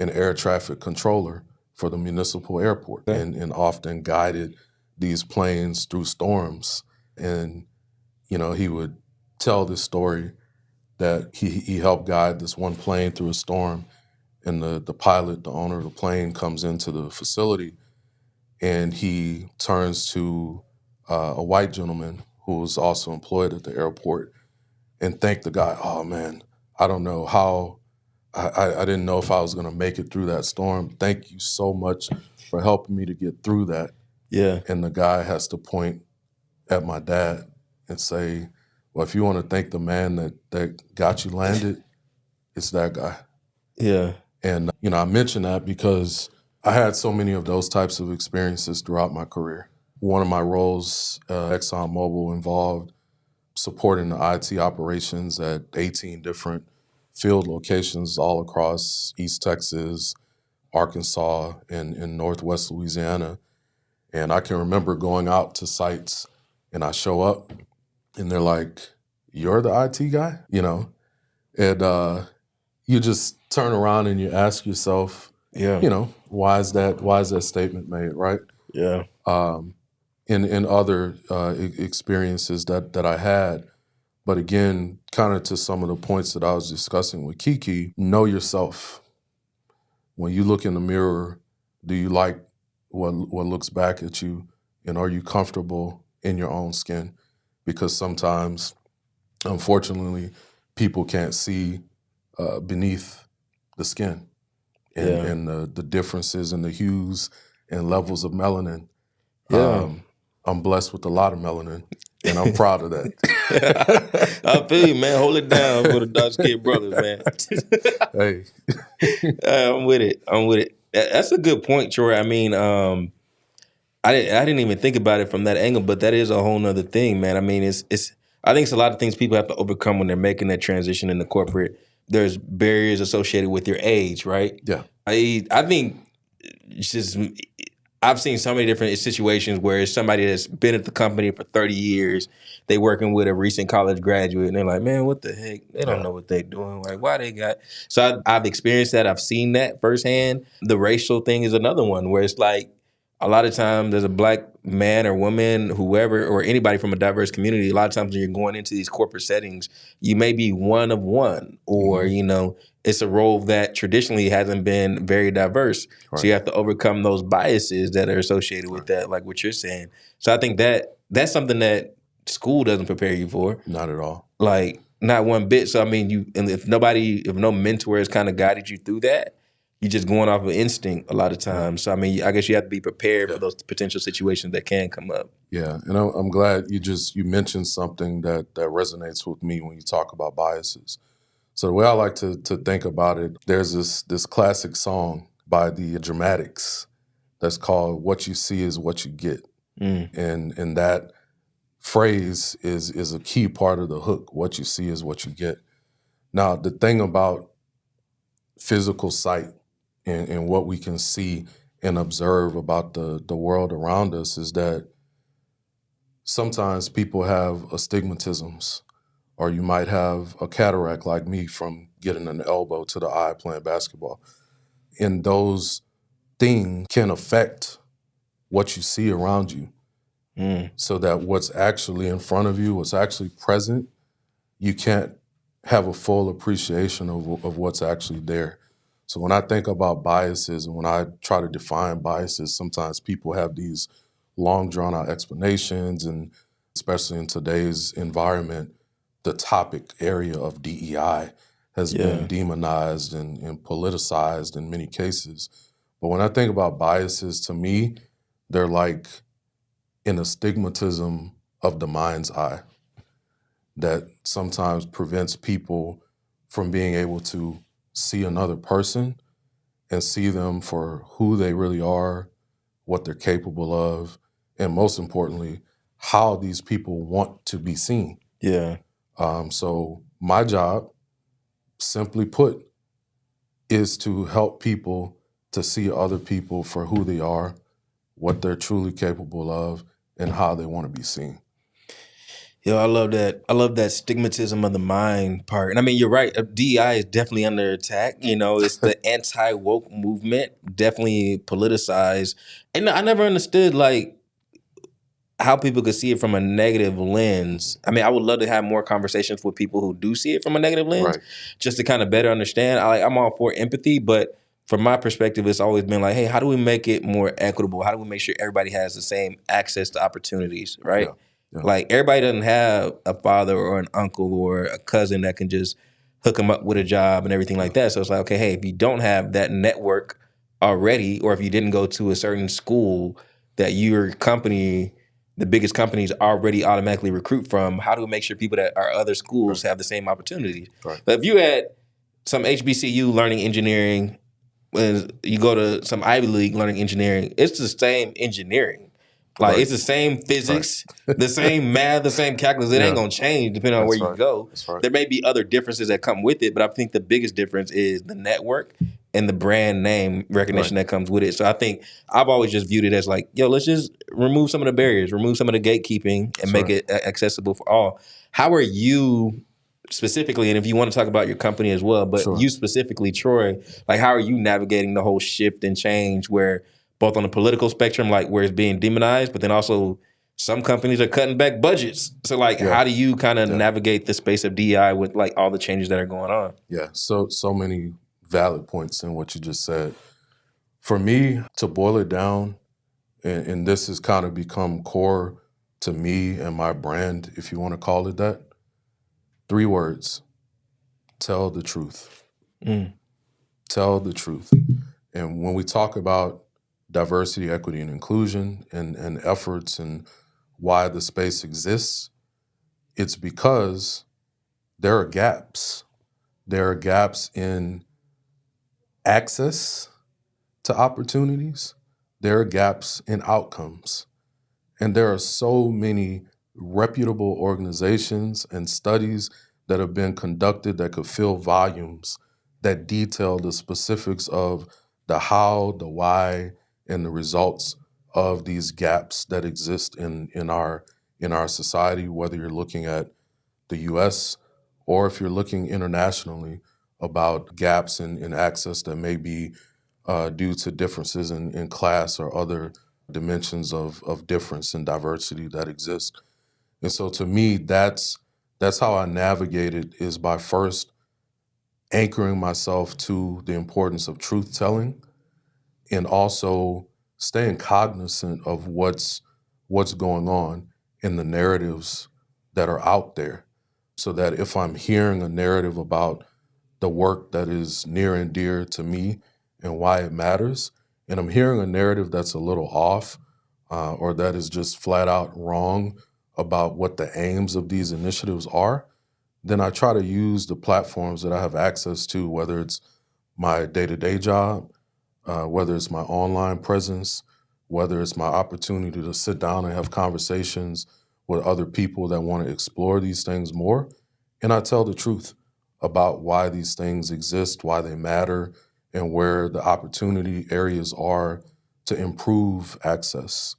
an air traffic controller for the municipal airport and often guided these planes through storms. And, he would tell this story that he helped guide this one plane through a storm, and the pilot, the owner of the plane, comes into the facility and he turns to a white gentleman who was also employed at the airport and thanked the guy. Oh man, I don't know how, I didn't know if I was going to make it through that storm. Thank you so much for helping me to get through that. Yeah. And the guy has to point at my dad and say, well, if you want to thank the man that got you landed, it's that guy. Yeah. And, I mention that because I had so many of those types of experiences throughout my career. One of my roles, Exxon Mobil, involved supporting the IT operations at 18 different field locations all across East Texas, Arkansas, and in Northwest Louisiana. And I can remember going out to sites and I show up and they're like, "You're the IT guy?" And you just turn around and you ask yourself, Yeah. why is that statement made, right? Yeah. In other experiences that I had. But again, kind of to some of the points that I was discussing with Kiki, know yourself. When you look in the mirror, do you like what looks back at you? And are you comfortable in your own skin? Because sometimes, unfortunately, people can't see beneath the skin and the differences in the hues and levels of melanin. Yeah. I'm blessed with a lot of melanin, and I'm proud of that. I feel you, man. Hold it down for the dark skinned brothers, man. Hey, I'm with it. That's a good point, Troy. I mean, I didn't even think about it from that angle, but that is a whole nother thing, man. I mean, it's I think it's a lot of things people have to overcome when they're making that transition into corporate. There's barriers associated with your age, right? yeah, I think it's just I've seen so many different situations where it's somebody that's been at the company for 30 years. They working with a recent college graduate, and they're like, "Man, what the heck? They don't know what they're doing. Like, why they got?" So I've experienced that. I've seen that firsthand. The racial thing is another one where it's like a lot of times there's a black man or woman, whoever, or anybody from a diverse community. A lot of times when you're going into these corporate settings, you may be one of one, or it's a role that traditionally hasn't been very diverse. right. So you have to overcome those biases that are associated with that, like what you're saying. So I think that's something that school doesn't prepare you for. Not at all. Like not one bit. So I mean, if no mentor has kind of guided you through that, you're just going off of instinct a lot of times. So I mean, I guess you have to be prepared for those potential situations that can come up. Yeah, and I'm glad you mentioned something that resonates with me when you talk about biases. So the way I like to think about it, there's this classic song by the Dramatics that's called "What You See Is What You Get," and that phrase is a key part of the hook. What you see is what you get. Now, the thing about physical sight and what we can see and observe about the world around us is that sometimes people have astigmatisms, or you might have a cataract like me from getting an elbow to the eye playing basketball. And those things can affect what you see around you, so that what's actually in front of you, what's actually present, you can't have a full appreciation of what's actually there. So when I think about biases and when I try to define biases, sometimes people have these long drawn out explanations, and especially in today's environment, the topic area of DEI has been demonized and politicized in many cases. But when I think about biases, to me, they're like an astigmatism of the mind's eye that sometimes prevents people from being able to see another person and see them for who they really are, what they're capable of, and most importantly, how these people want to be seen. Yeah. So my job, simply put, is to help people to see other people for who they are, what they're truly capable of, and how they want to be seen. Yo, I love that. I love that stigmatism of the mind part. And I mean, you're right. DEI is definitely under attack. You know, it's the anti-woke movement, definitely politicized. And I never understood like how people could see it from a negative lens. I mean, I would love to have more conversations with people who do see it from a negative lens, Right. just to kind of better understand. I'm all for empathy, but from my perspective, it's always been like, hey, how do we make it more equitable? How do we make sure everybody has the same access to opportunities, right? Yeah. Yeah. Like everybody doesn't have a father or an uncle or a cousin that can just hook them up with a job and everything like that. So it's like, okay, hey, if you don't have that network already, or if you didn't go to a certain school that your company, the biggest companies already automatically recruit from, how do we make sure people that are other schools have the same opportunities? Right. But if you had some HBCU learning engineering, when you go to some Ivy League learning engineering, it's the same engineering. Like Right. it's the same physics, the same math, the same calculus. It ain't gonna change depending on where you go. That's right. There may be other differences that come with it, but I think the biggest difference is the network and the brand name recognition that comes with it. So I think I've always just viewed it as like, yo, let's just remove some of the barriers, remove some of the gatekeeping, and make it accessible for all. How are you specifically, and if you want to talk about your company as well, but you specifically, Troy, like how are you navigating the whole shift and change where both on the political spectrum, like where it's being demonized, but then also some companies are cutting back budgets. So like, how do you kind of navigate the space of DEI with like all the changes that are going on? Yeah, so many valid points in what you just said. For me, to boil it down, and this has kind of become core to me and my brand, if you want to call it that, 3 words: tell the truth. Tell the truth. And when we talk about diversity, equity, and inclusion and efforts and why the space exists, it's because there are gaps. There are gaps in access to opportunities. There are gaps in outcomes. And there are so many reputable organizations and studies that have been conducted that could fill volumes that detail the specifics of the how, the why, and the results of these gaps that exist in our society, whether you're looking at the US or if you're looking internationally about gaps in access that may be due to differences in class or other dimensions of difference and diversity that exist. And so to me, that's how I navigate it, is by first anchoring myself to the importance of truth telling and also staying cognizant of what's going on in the narratives that are out there, so that if I'm hearing a narrative about the work that is near and dear to me and why it matters, and I'm hearing a narrative that's a little off or that is just flat out wrong about what the aims of these initiatives are, then I try to use the platforms that I have access to, whether it's my day-to-day job, whether it's my online presence, whether it's my opportunity to sit down and have conversations with other people that want to explore these things more. And I tell the truth about why these things exist, why they matter, and where the opportunity areas are to improve access,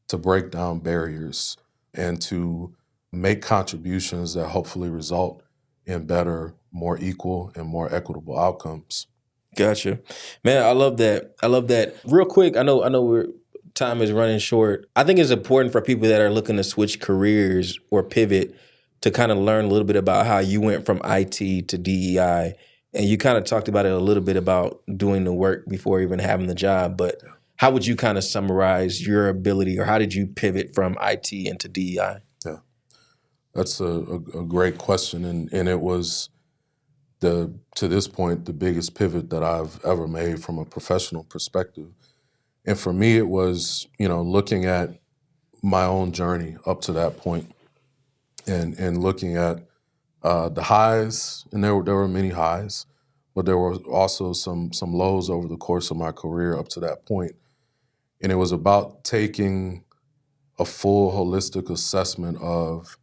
to break down barriers, and to make contributions that hopefully result in better, more equal, and more equitable outcomes. Gotcha, man. I love that. I love that. Real quick, I know we're time is running short. I think it's important for people that are looking to switch careers or pivot to kind of learn a little bit about how you went from IT to DEI. And you kind of talked about it a little bit about doing the work before even having the job. But how would you kind of summarize your ability, or how did you pivot from IT into DEI? Yeah, that's a great question. And it was, to this point, the biggest pivot that I've ever made from a professional perspective. And for me, it was, looking at my own journey up to that point and looking at the highs, and there were many highs, but there were also some lows over the course of my career up to that point. And it was about taking a full holistic assessment of,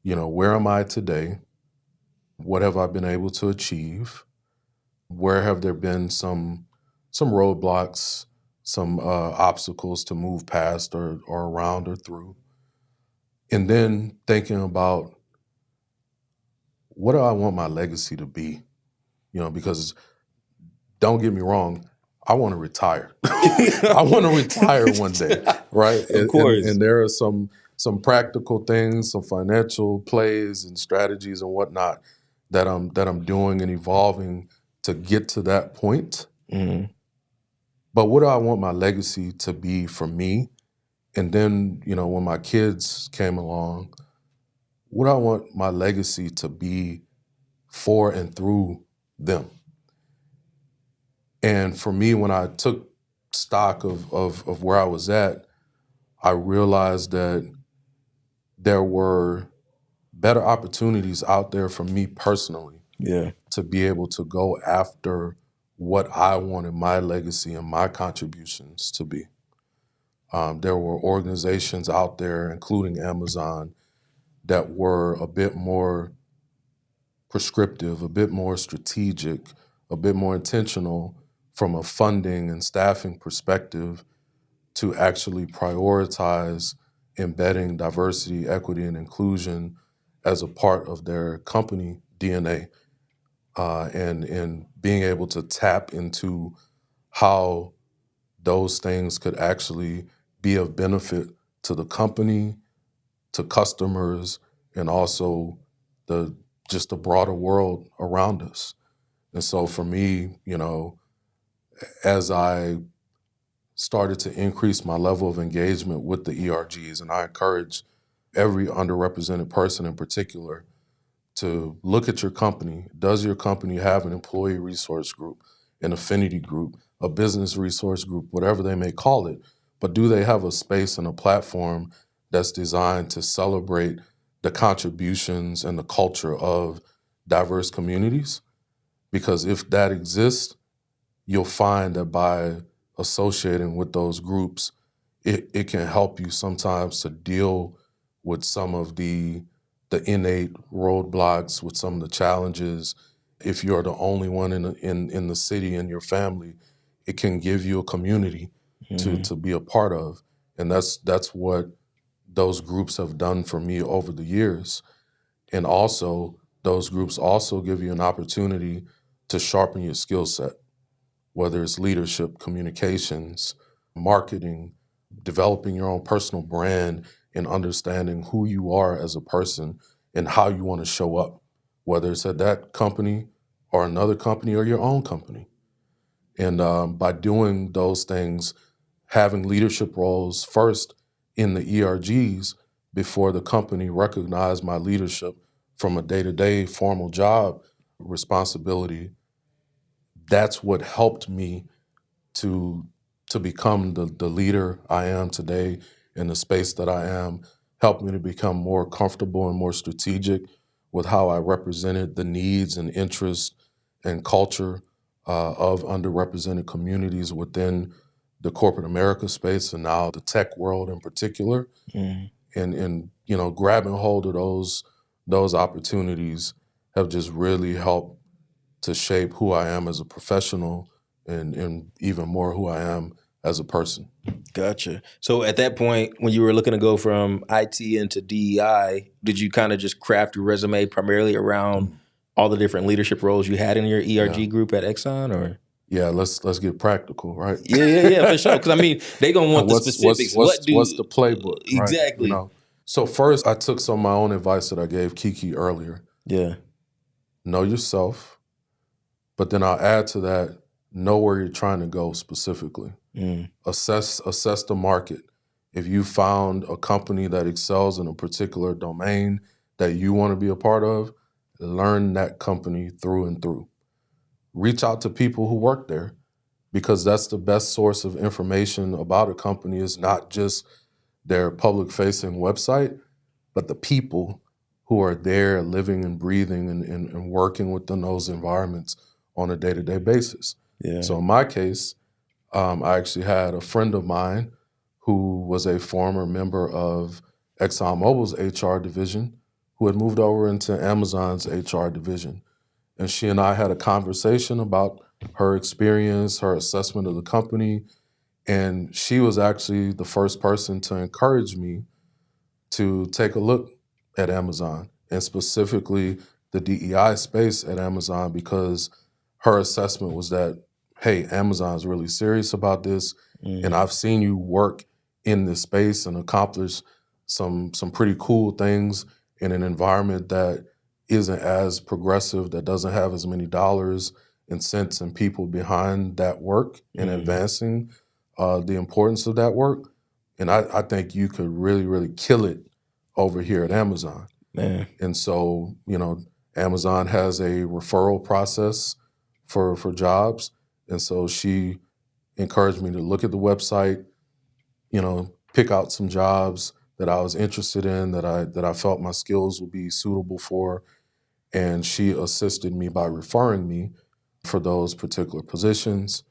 where am I today? What have I been able to achieve? Where have there been some roadblocks, some obstacles to move past or around or through? And then thinking about, what do I want my legacy to be? Because don't get me wrong, I want to retire. I want to retire one day, right? Of course. And there are some practical things, some financial plays and strategies and whatnot that I'm doing and evolving to get to that point. Mm-hmm. But what do I want my legacy to be for me? And then, when my kids came along, what do I want my legacy to be for and through them? And for me, when I took stock of where I was at, I realized that there were better opportunities out there for me personally to be able to go after what I wanted my legacy and my contributions to be. There were organizations out there, including Amazon, that were a bit more prescriptive, a bit more strategic, a bit more intentional from a funding and staffing perspective to actually prioritize embedding diversity, equity, and inclusion as a part of their company DNA, and being able to tap into how those things could actually be of benefit to the company, to customers, and also just the broader world around us. And so for me, as I started to increase my level of engagement with the ERGs, and I encourage every underrepresented person in particular to look at your company. Does your company have an employee resource group, an affinity group, a business resource group, whatever they may call it? But do they have a space and a platform that's designed to celebrate the contributions and the culture of diverse communities? Because if that exists, you'll find that by associating with those groups, it can help you sometimes to deal with some of the innate roadblocks, with some of the challenges. If you're the only one in the city in your family, it can give you a community to be a part of. And that's what those groups have done for me over the years. And also, those groups also give you an opportunity to sharpen your skill set, whether it's leadership, communications, marketing, developing your own personal brand, and understanding who you are as a person and how you want to show up, whether it's at that company or another company or your own company. And by doing those things, having leadership roles first in the ERGs before the company recognized my leadership from a day-to-day formal job responsibility, that's what helped me to become the leader I am today in the space that I am, helped me to become more comfortable and more strategic with how I represented the needs and interests and culture of underrepresented communities within the corporate America space and now the tech world in particular. And grabbing hold of those opportunities have just really helped to shape who I am as a professional and even more who I am as a person. Gotcha. So at that point, when you were looking to go from IT into DEI, did you kind of just craft your resume primarily around all the different leadership roles you had in your ERG group at Exxon, or? Yeah, let's get practical, right? Yeah, for sure. Because I mean, they gonna want the specifics. What What's do the playbook, right? You exactly? know. So first, I took some of my own advice that I gave Kiki earlier. Yeah. Know yourself, but then I'll add to that: know where you're trying to go specifically. Mm. Assess the market. If you found a company that excels in a particular domain that you want to be a part of, learn that company through and through. Reach out to people who work there, because that's the best source of information about a company. Is not just their public facing website, but the people who are there living and breathing and working within those environments on a day-to-day basis. Yeah. So in my case, I actually had a friend of mine who was a former member of ExxonMobil's HR division who had moved over into Amazon's HR division. And she and I had a conversation about her experience, her assessment of the company. And she was actually the first person to encourage me to take a look at Amazon, and specifically the DEI space at Amazon, because her assessment was that, hey, Amazon's really serious about this, and Mm. I've seen you work in this space and accomplish some pretty cool things in an environment that isn't as progressive, that doesn't have as many dollars and cents and people behind that work and Mm. advancing the importance of that work. And I think you could really, really kill it over here at Amazon. Man. And so, Amazon has a referral process for jobs. And so she encouraged me to look at the website, pick out some jobs that I was interested in, that I felt my skills would be suitable for. And she assisted me by referring me for those particular positions,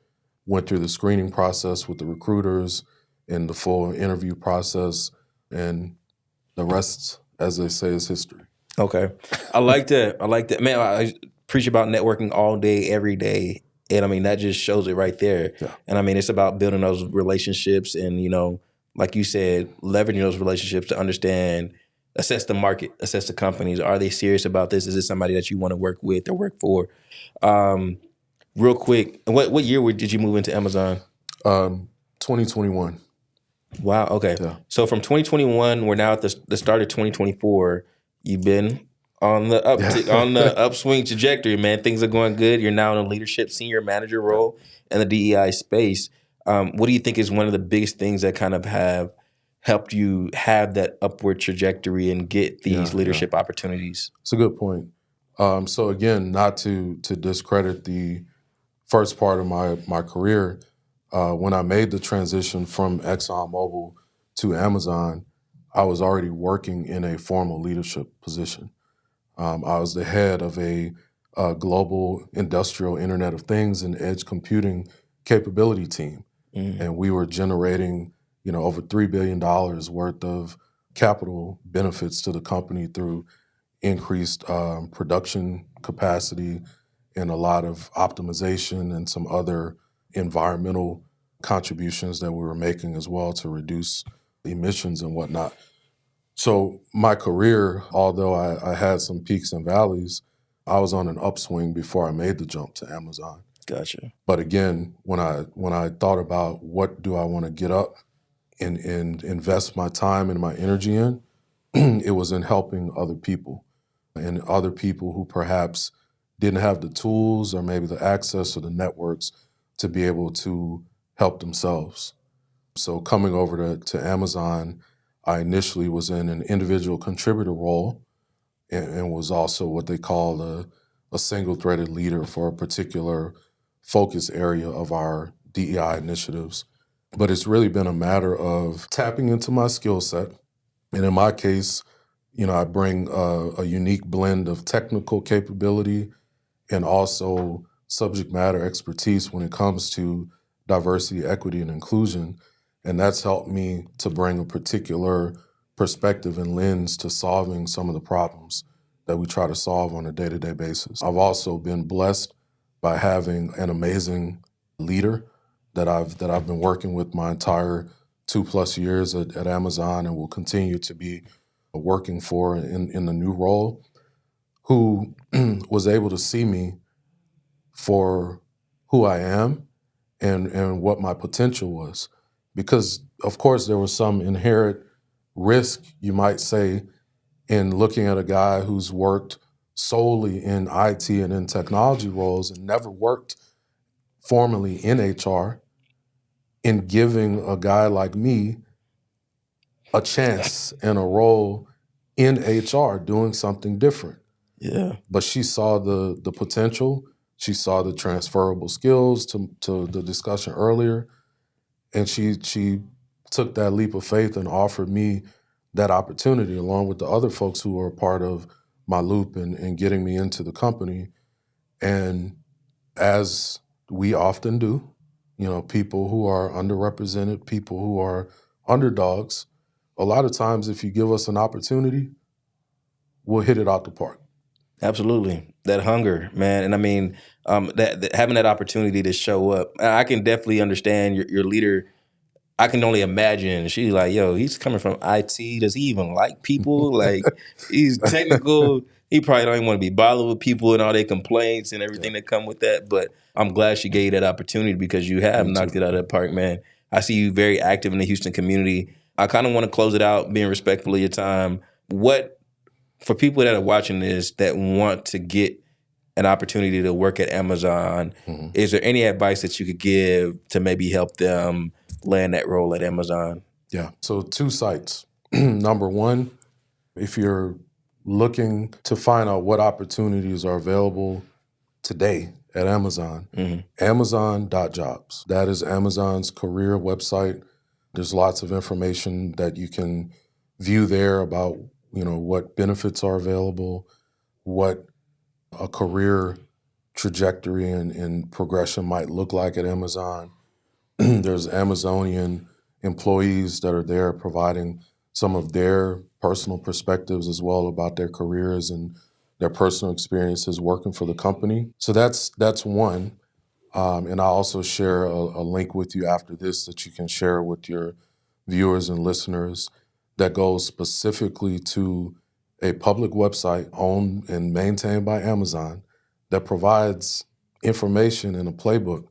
went through the screening process with the recruiters and the full interview process. And the rest, as they say, is history. Okay. I like that. I like that. Man, I preach about networking all day, every day. And I mean, that just shows it right there. Yeah. And I mean, it's about building those relationships and, like you said, leveraging those relationships to understand, assess the market, assess the companies. Are they serious about this? Is this somebody that you want to work with or work for? Real quick, what year did you move into Amazon? 2021. Wow. Okay. Yeah. So from 2021, we're now at the start of 2024. You've been on the uptick, on the upswing trajectory, man. Things are going good. You're now in a leadership senior manager role in the DEI space. What do you think is one of the biggest things that kind of have helped you have that upward trajectory and get these leadership opportunities? It's a good point. So again, not to discredit the first part of my career, when I made the transition from ExxonMobil to Amazon, I was already working in a formal leadership position. I was the head of a global industrial Internet of Things and edge computing capability team. Mm. And we were generating, over $3 billion worth of capital benefits to the company through increased production capacity and a lot of optimization and some other environmental contributions that we were making as well to reduce emissions and whatnot. So my career, although I had some peaks and valleys, I was on an upswing before I made the jump to Amazon. Gotcha. But again, when I thought about what do I want to get up and invest my time and my energy in, it was in helping other people, and other people who perhaps didn't have the tools or maybe the access or the networks to be able to help themselves. So coming over to Amazon, I initially was in an individual contributor role and was also what they call a single-threaded leader for a particular focus area of our DEI initiatives. But it's really been a matter of tapping into my skill set. And in my case, I bring a unique blend of technical capability and also subject matter expertise when it comes to diversity, equity, and inclusion. And that's helped me to bring a particular perspective and lens to solving some of the problems that we try to solve on a day-to-day basis. I've also been blessed by having an amazing leader that I've been working with my entire 2+ years at Amazon and will continue to be working for in the new role, who was able to see me for who I am and what my potential was. Because, of course, there was some inherent risk, you might say, in looking at a guy who's worked solely in IT and in technology roles and never worked formally in HR, in giving a guy like me a chance and a role in HR doing something different. Yeah. But she saw the potential. She saw the transferable skills to the discussion earlier. And she took that leap of faith and offered me that opportunity along with the other folks who were a part of my loop and getting me into the company. And as we often do, people who are underrepresented, people who are underdogs, a lot of times if you give us an opportunity, we'll hit it out the park. Absolutely. That hunger, man. And I mean, that having that opportunity to show up, I can definitely understand your leader. I can only imagine. She's like, yo, he's coming from IT. Does he even like people? Like, he's technical. He probably don't even want to be bothered with people and all their complaints and everything that come with that. But I'm glad she gave you that opportunity because you have Me knocked too. it out of the park, man. I see you very active in the Houston community. I kind of want to close it out, being respectful of your time. What, for people that are watching this that want to get an opportunity to work at Amazon, Mhm. is there any advice that you could give to maybe help them land that role at Amazon? Yeah. So 2 sites. Number one, if you're looking to find out what opportunities are available today at Amazon, Amazon.jobs. That is Amazon's career website. There's lots of information that you can view there about, what benefits are available, what a career trajectory and progression might look like at Amazon. There's Amazonian employees that are there providing some of their personal perspectives as well about their careers and their personal experiences working for the company. So that's one. And I'll also share a link with you after this that you can share with your viewers and listeners that goes specifically to a public website owned and maintained by Amazon that provides information in a playbook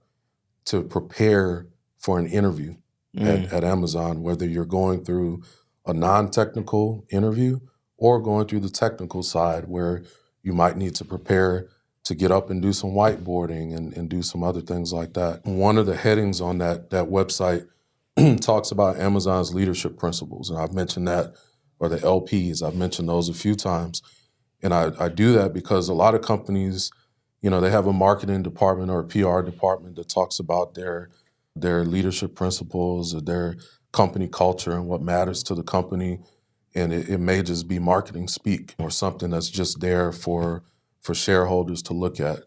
to prepare for an interview at Amazon, whether you're going through a non-technical interview or going through the technical side where you might need to prepare to get up and do some whiteboarding and do some other things like that. One of the headings on that website talks about Amazon's leadership principles. And I've mentioned that, or the LPs, I've mentioned those a few times. And I do that because a lot of companies, they have a marketing department or a PR department that talks about their leadership principles or their company culture and what matters to the company. And it may just be marketing speak or something that's just there for shareholders to look at.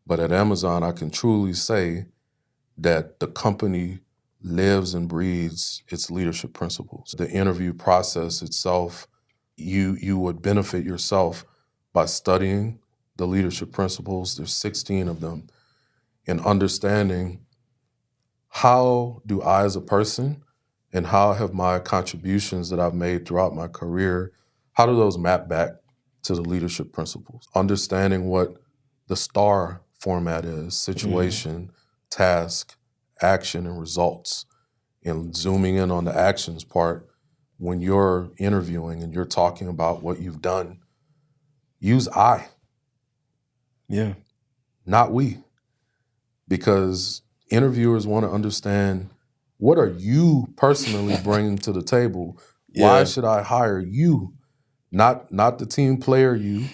But at Amazon, I can truly say that the company lives and breathes its leadership principles. The interview process itself, you would benefit yourself by studying the leadership principles. There's 16 of them, and understanding how do I as a person and how have my contributions that I've made throughout my career, how do those map back to the leadership principles? Understanding what the STAR format is: situation, task, action, and results. And zooming in on the actions part, when you're interviewing and you're talking about what you've done, use I, Yeah. not we. Because interviewers want to understand, what are you personally bringing to the table? Why Yeah. should I hire you? Not the team player you,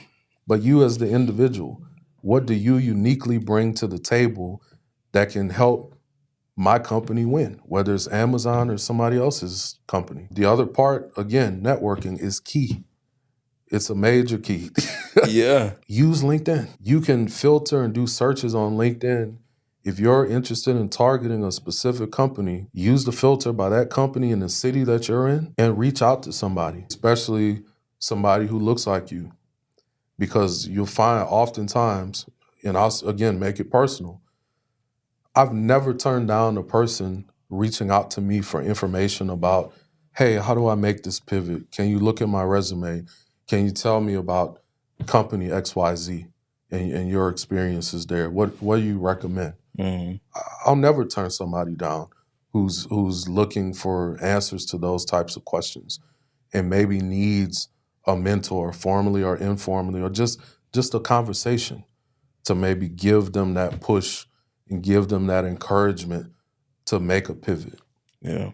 but you as the individual. What do you uniquely bring to the table that can help my company win, whether it's Amazon or somebody else's company? The other part, again, networking is key. It's a major key. Yeah. Use LinkedIn. You can filter and do searches on LinkedIn. If you're interested in targeting a specific company, use the filter by that company in the city that you're in and reach out to somebody, especially somebody who looks like you. Because you'll find oftentimes, and I'll again make it personal, I've never turned down a person reaching out to me for information about, hey, how do I make this pivot? Can you look at my resume? Can you tell me about company XYZ and your experiences there? What do you recommend? Mhm. I'll never turn somebody down who's looking for answers to those types of questions and maybe needs a mentor, formally or informally, or just a conversation to maybe give them that push and give them that encouragement to make a pivot. Yeah.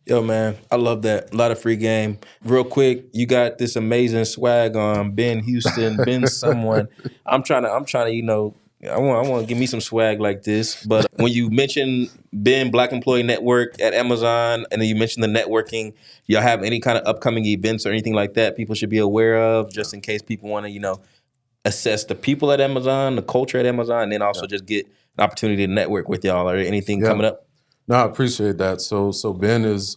Yo, man, I love that. A lot of free game. Real quick, you got this amazing swag on. Ben Houston, Ben someone. I'm trying to, I want to give me some swag like this. But when you mention Ben Black Employee Network at Amazon, and then you mentioned the networking, y'all have any kind of upcoming events or anything like that people should be aware of, just in case people want to, assess the people at Amazon, the culture at Amazon, and then also just get an opportunity to network with y'all or anything Yeah. coming up? No, I appreciate that. So Ben is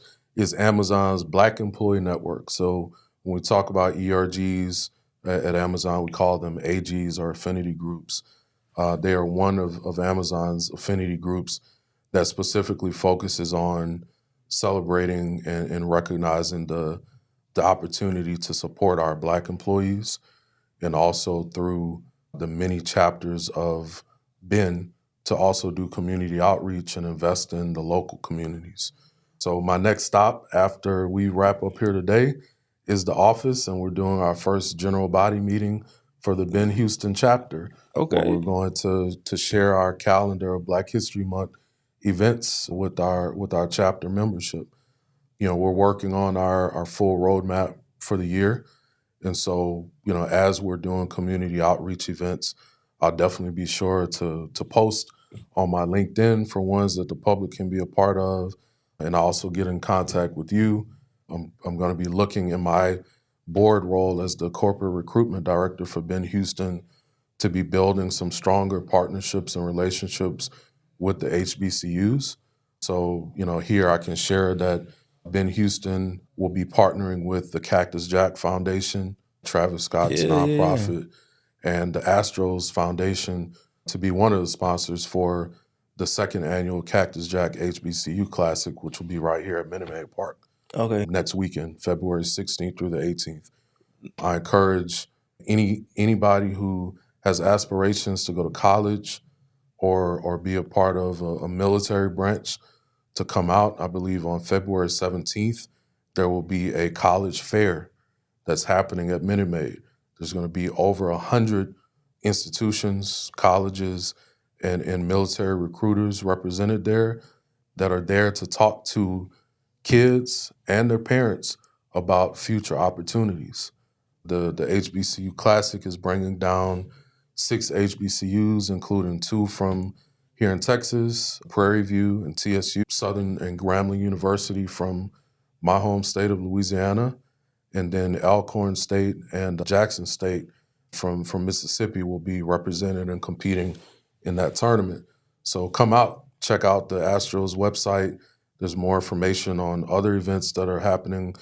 Amazon's Black Employee Network. So when we talk about ERGs at Amazon, we call them AGs or affinity groups. They are one of Amazon's affinity groups that specifically focuses on celebrating and recognizing the opportunity to support our Black employees, and also through the many chapters of Ben to also do community outreach and invest in the local communities. So my next stop after we wrap up here today is the office, and we're doing our first general body meeting for the Ben Houston chapter, where Okay. we're going to share our calendar of Black History Month events with our chapter membership. We're working on our full roadmap for the year. And so, as we're doing community outreach events, I'll definitely be sure to post on my LinkedIn for ones that the public can be a part of, and I also get in contact with you. I'm going to be looking in my board role as the corporate recruitment director for Ben Houston to be building some stronger partnerships and relationships with the HBCUs. So, here I can share that Ben Houston will be partnering with the Cactus Jack Foundation, Travis Scott's Yeah. nonprofit, and the Astros Foundation to be one of the sponsors for the second annual Cactus Jack HBCU Classic, which will be right here at Minute Maid Park Okay. next weekend, February 16th through the 18th. I encourage anybody who has aspirations to go to college or be a part of a military branch to come out. I believe on February 17th, there will be a college fair that's happening at Minute Maid. There's going to be over 100 institutions, colleges, and military recruiters represented there that are there to talk to kids and their parents about future opportunities. The HBCU Classic is bringing down 6 HBCUs, including 2 from here in Texas, Prairie View and TSU, Southern and Grambling University from my home state of Louisiana, and then Alcorn State and Jackson State from Mississippi will be represented and competing in that tournament. So come out, check out the Astros website. There's more information on other events that are happening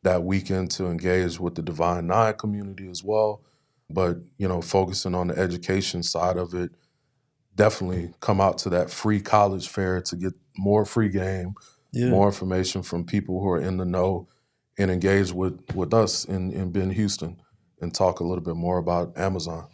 that weekend to engage with the Divine Nine community as well. But, focusing on the education side of it, definitely come out to that free college fair to get more free game, Yeah. more information from people who are in the know, and engage with us in Ben Houston and talk a little bit more about Amazon.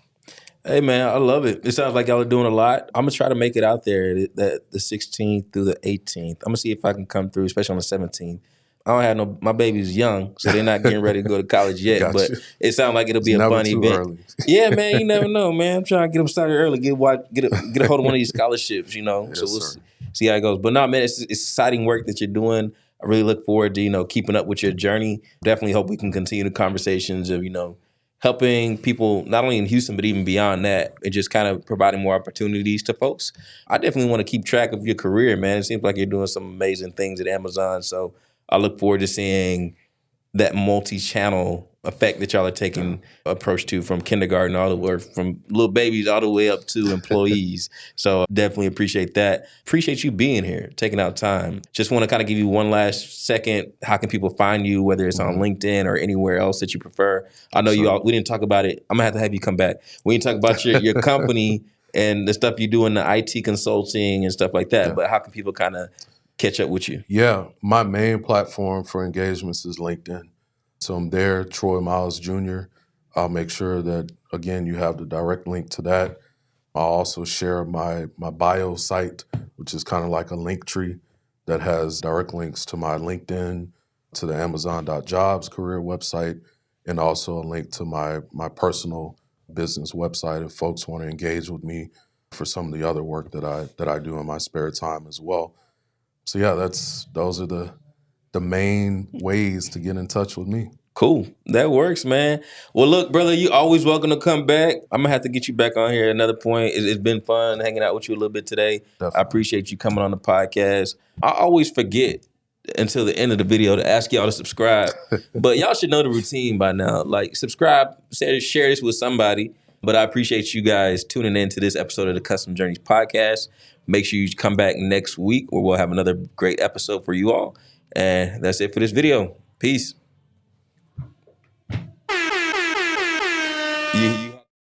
Hey, man, I love it. It sounds like y'all are doing a lot. I'm going to try to make it out there the 16th through the 18th. I'm going to see if I can come through, especially on the 17th. I don't have my baby's young, so they're not getting ready to go to college yet. Got But you. it sounds like it'll It's be a never fun too event. early. Yeah, man, you never know, man. I'm trying to get them started early, get a hold of one of these scholarships, So Yes, we'll sir. see how it goes. But no, man, it's exciting work that you're doing. I really look forward to, keeping up with your journey. Definitely hope we can continue the conversations of, helping people not only in Houston, but even beyond that, and just kind of providing more opportunities to folks. I definitely want to keep track of your career, man. It seems like you're doing some amazing things at Amazon. So I look forward to seeing that multi-channel effect that y'all are taking approach to, from kindergarten all the way, from little babies all the way up to employees. So definitely appreciate that. Appreciate you being here, taking out time. Just want to kind of give you one last second. How can people find you, whether it's on LinkedIn or anywhere else that you prefer? I know we didn't talk about it. I'm gonna have to have you come back. We didn't talk about your company and the stuff you do in the IT consulting and stuff like that. Yeah. But how can people kind of catch up with you? Yeah, my main platform for engagements is LinkedIn. So I'm there, Troy Miles Jr. I'll make sure that, again, you have the direct link to that. I also share my bio site, which is kind of like a link tree that has direct links to my LinkedIn, to the Amazon.jobs career website, and also a link to my personal business website if folks want to engage with me for some of the other work that I do in my spare time as well. So yeah, those are the main ways to get in touch with me. Cool. That works, man. Well, look, brother, you always welcome to come back. I'm gonna have to get you back on here at another point. It's been fun hanging out with you a little bit today. Definitely. I appreciate you coming on the podcast. I always forget until the end of the video to ask y'all to subscribe. But y'all should know the routine by now. Like, subscribe, share this with somebody. But I appreciate you guys tuning in to this episode of the Custom Journeys podcast. Make sure you come back next week where we'll have another great episode for you all. And that's it for this video. Peace.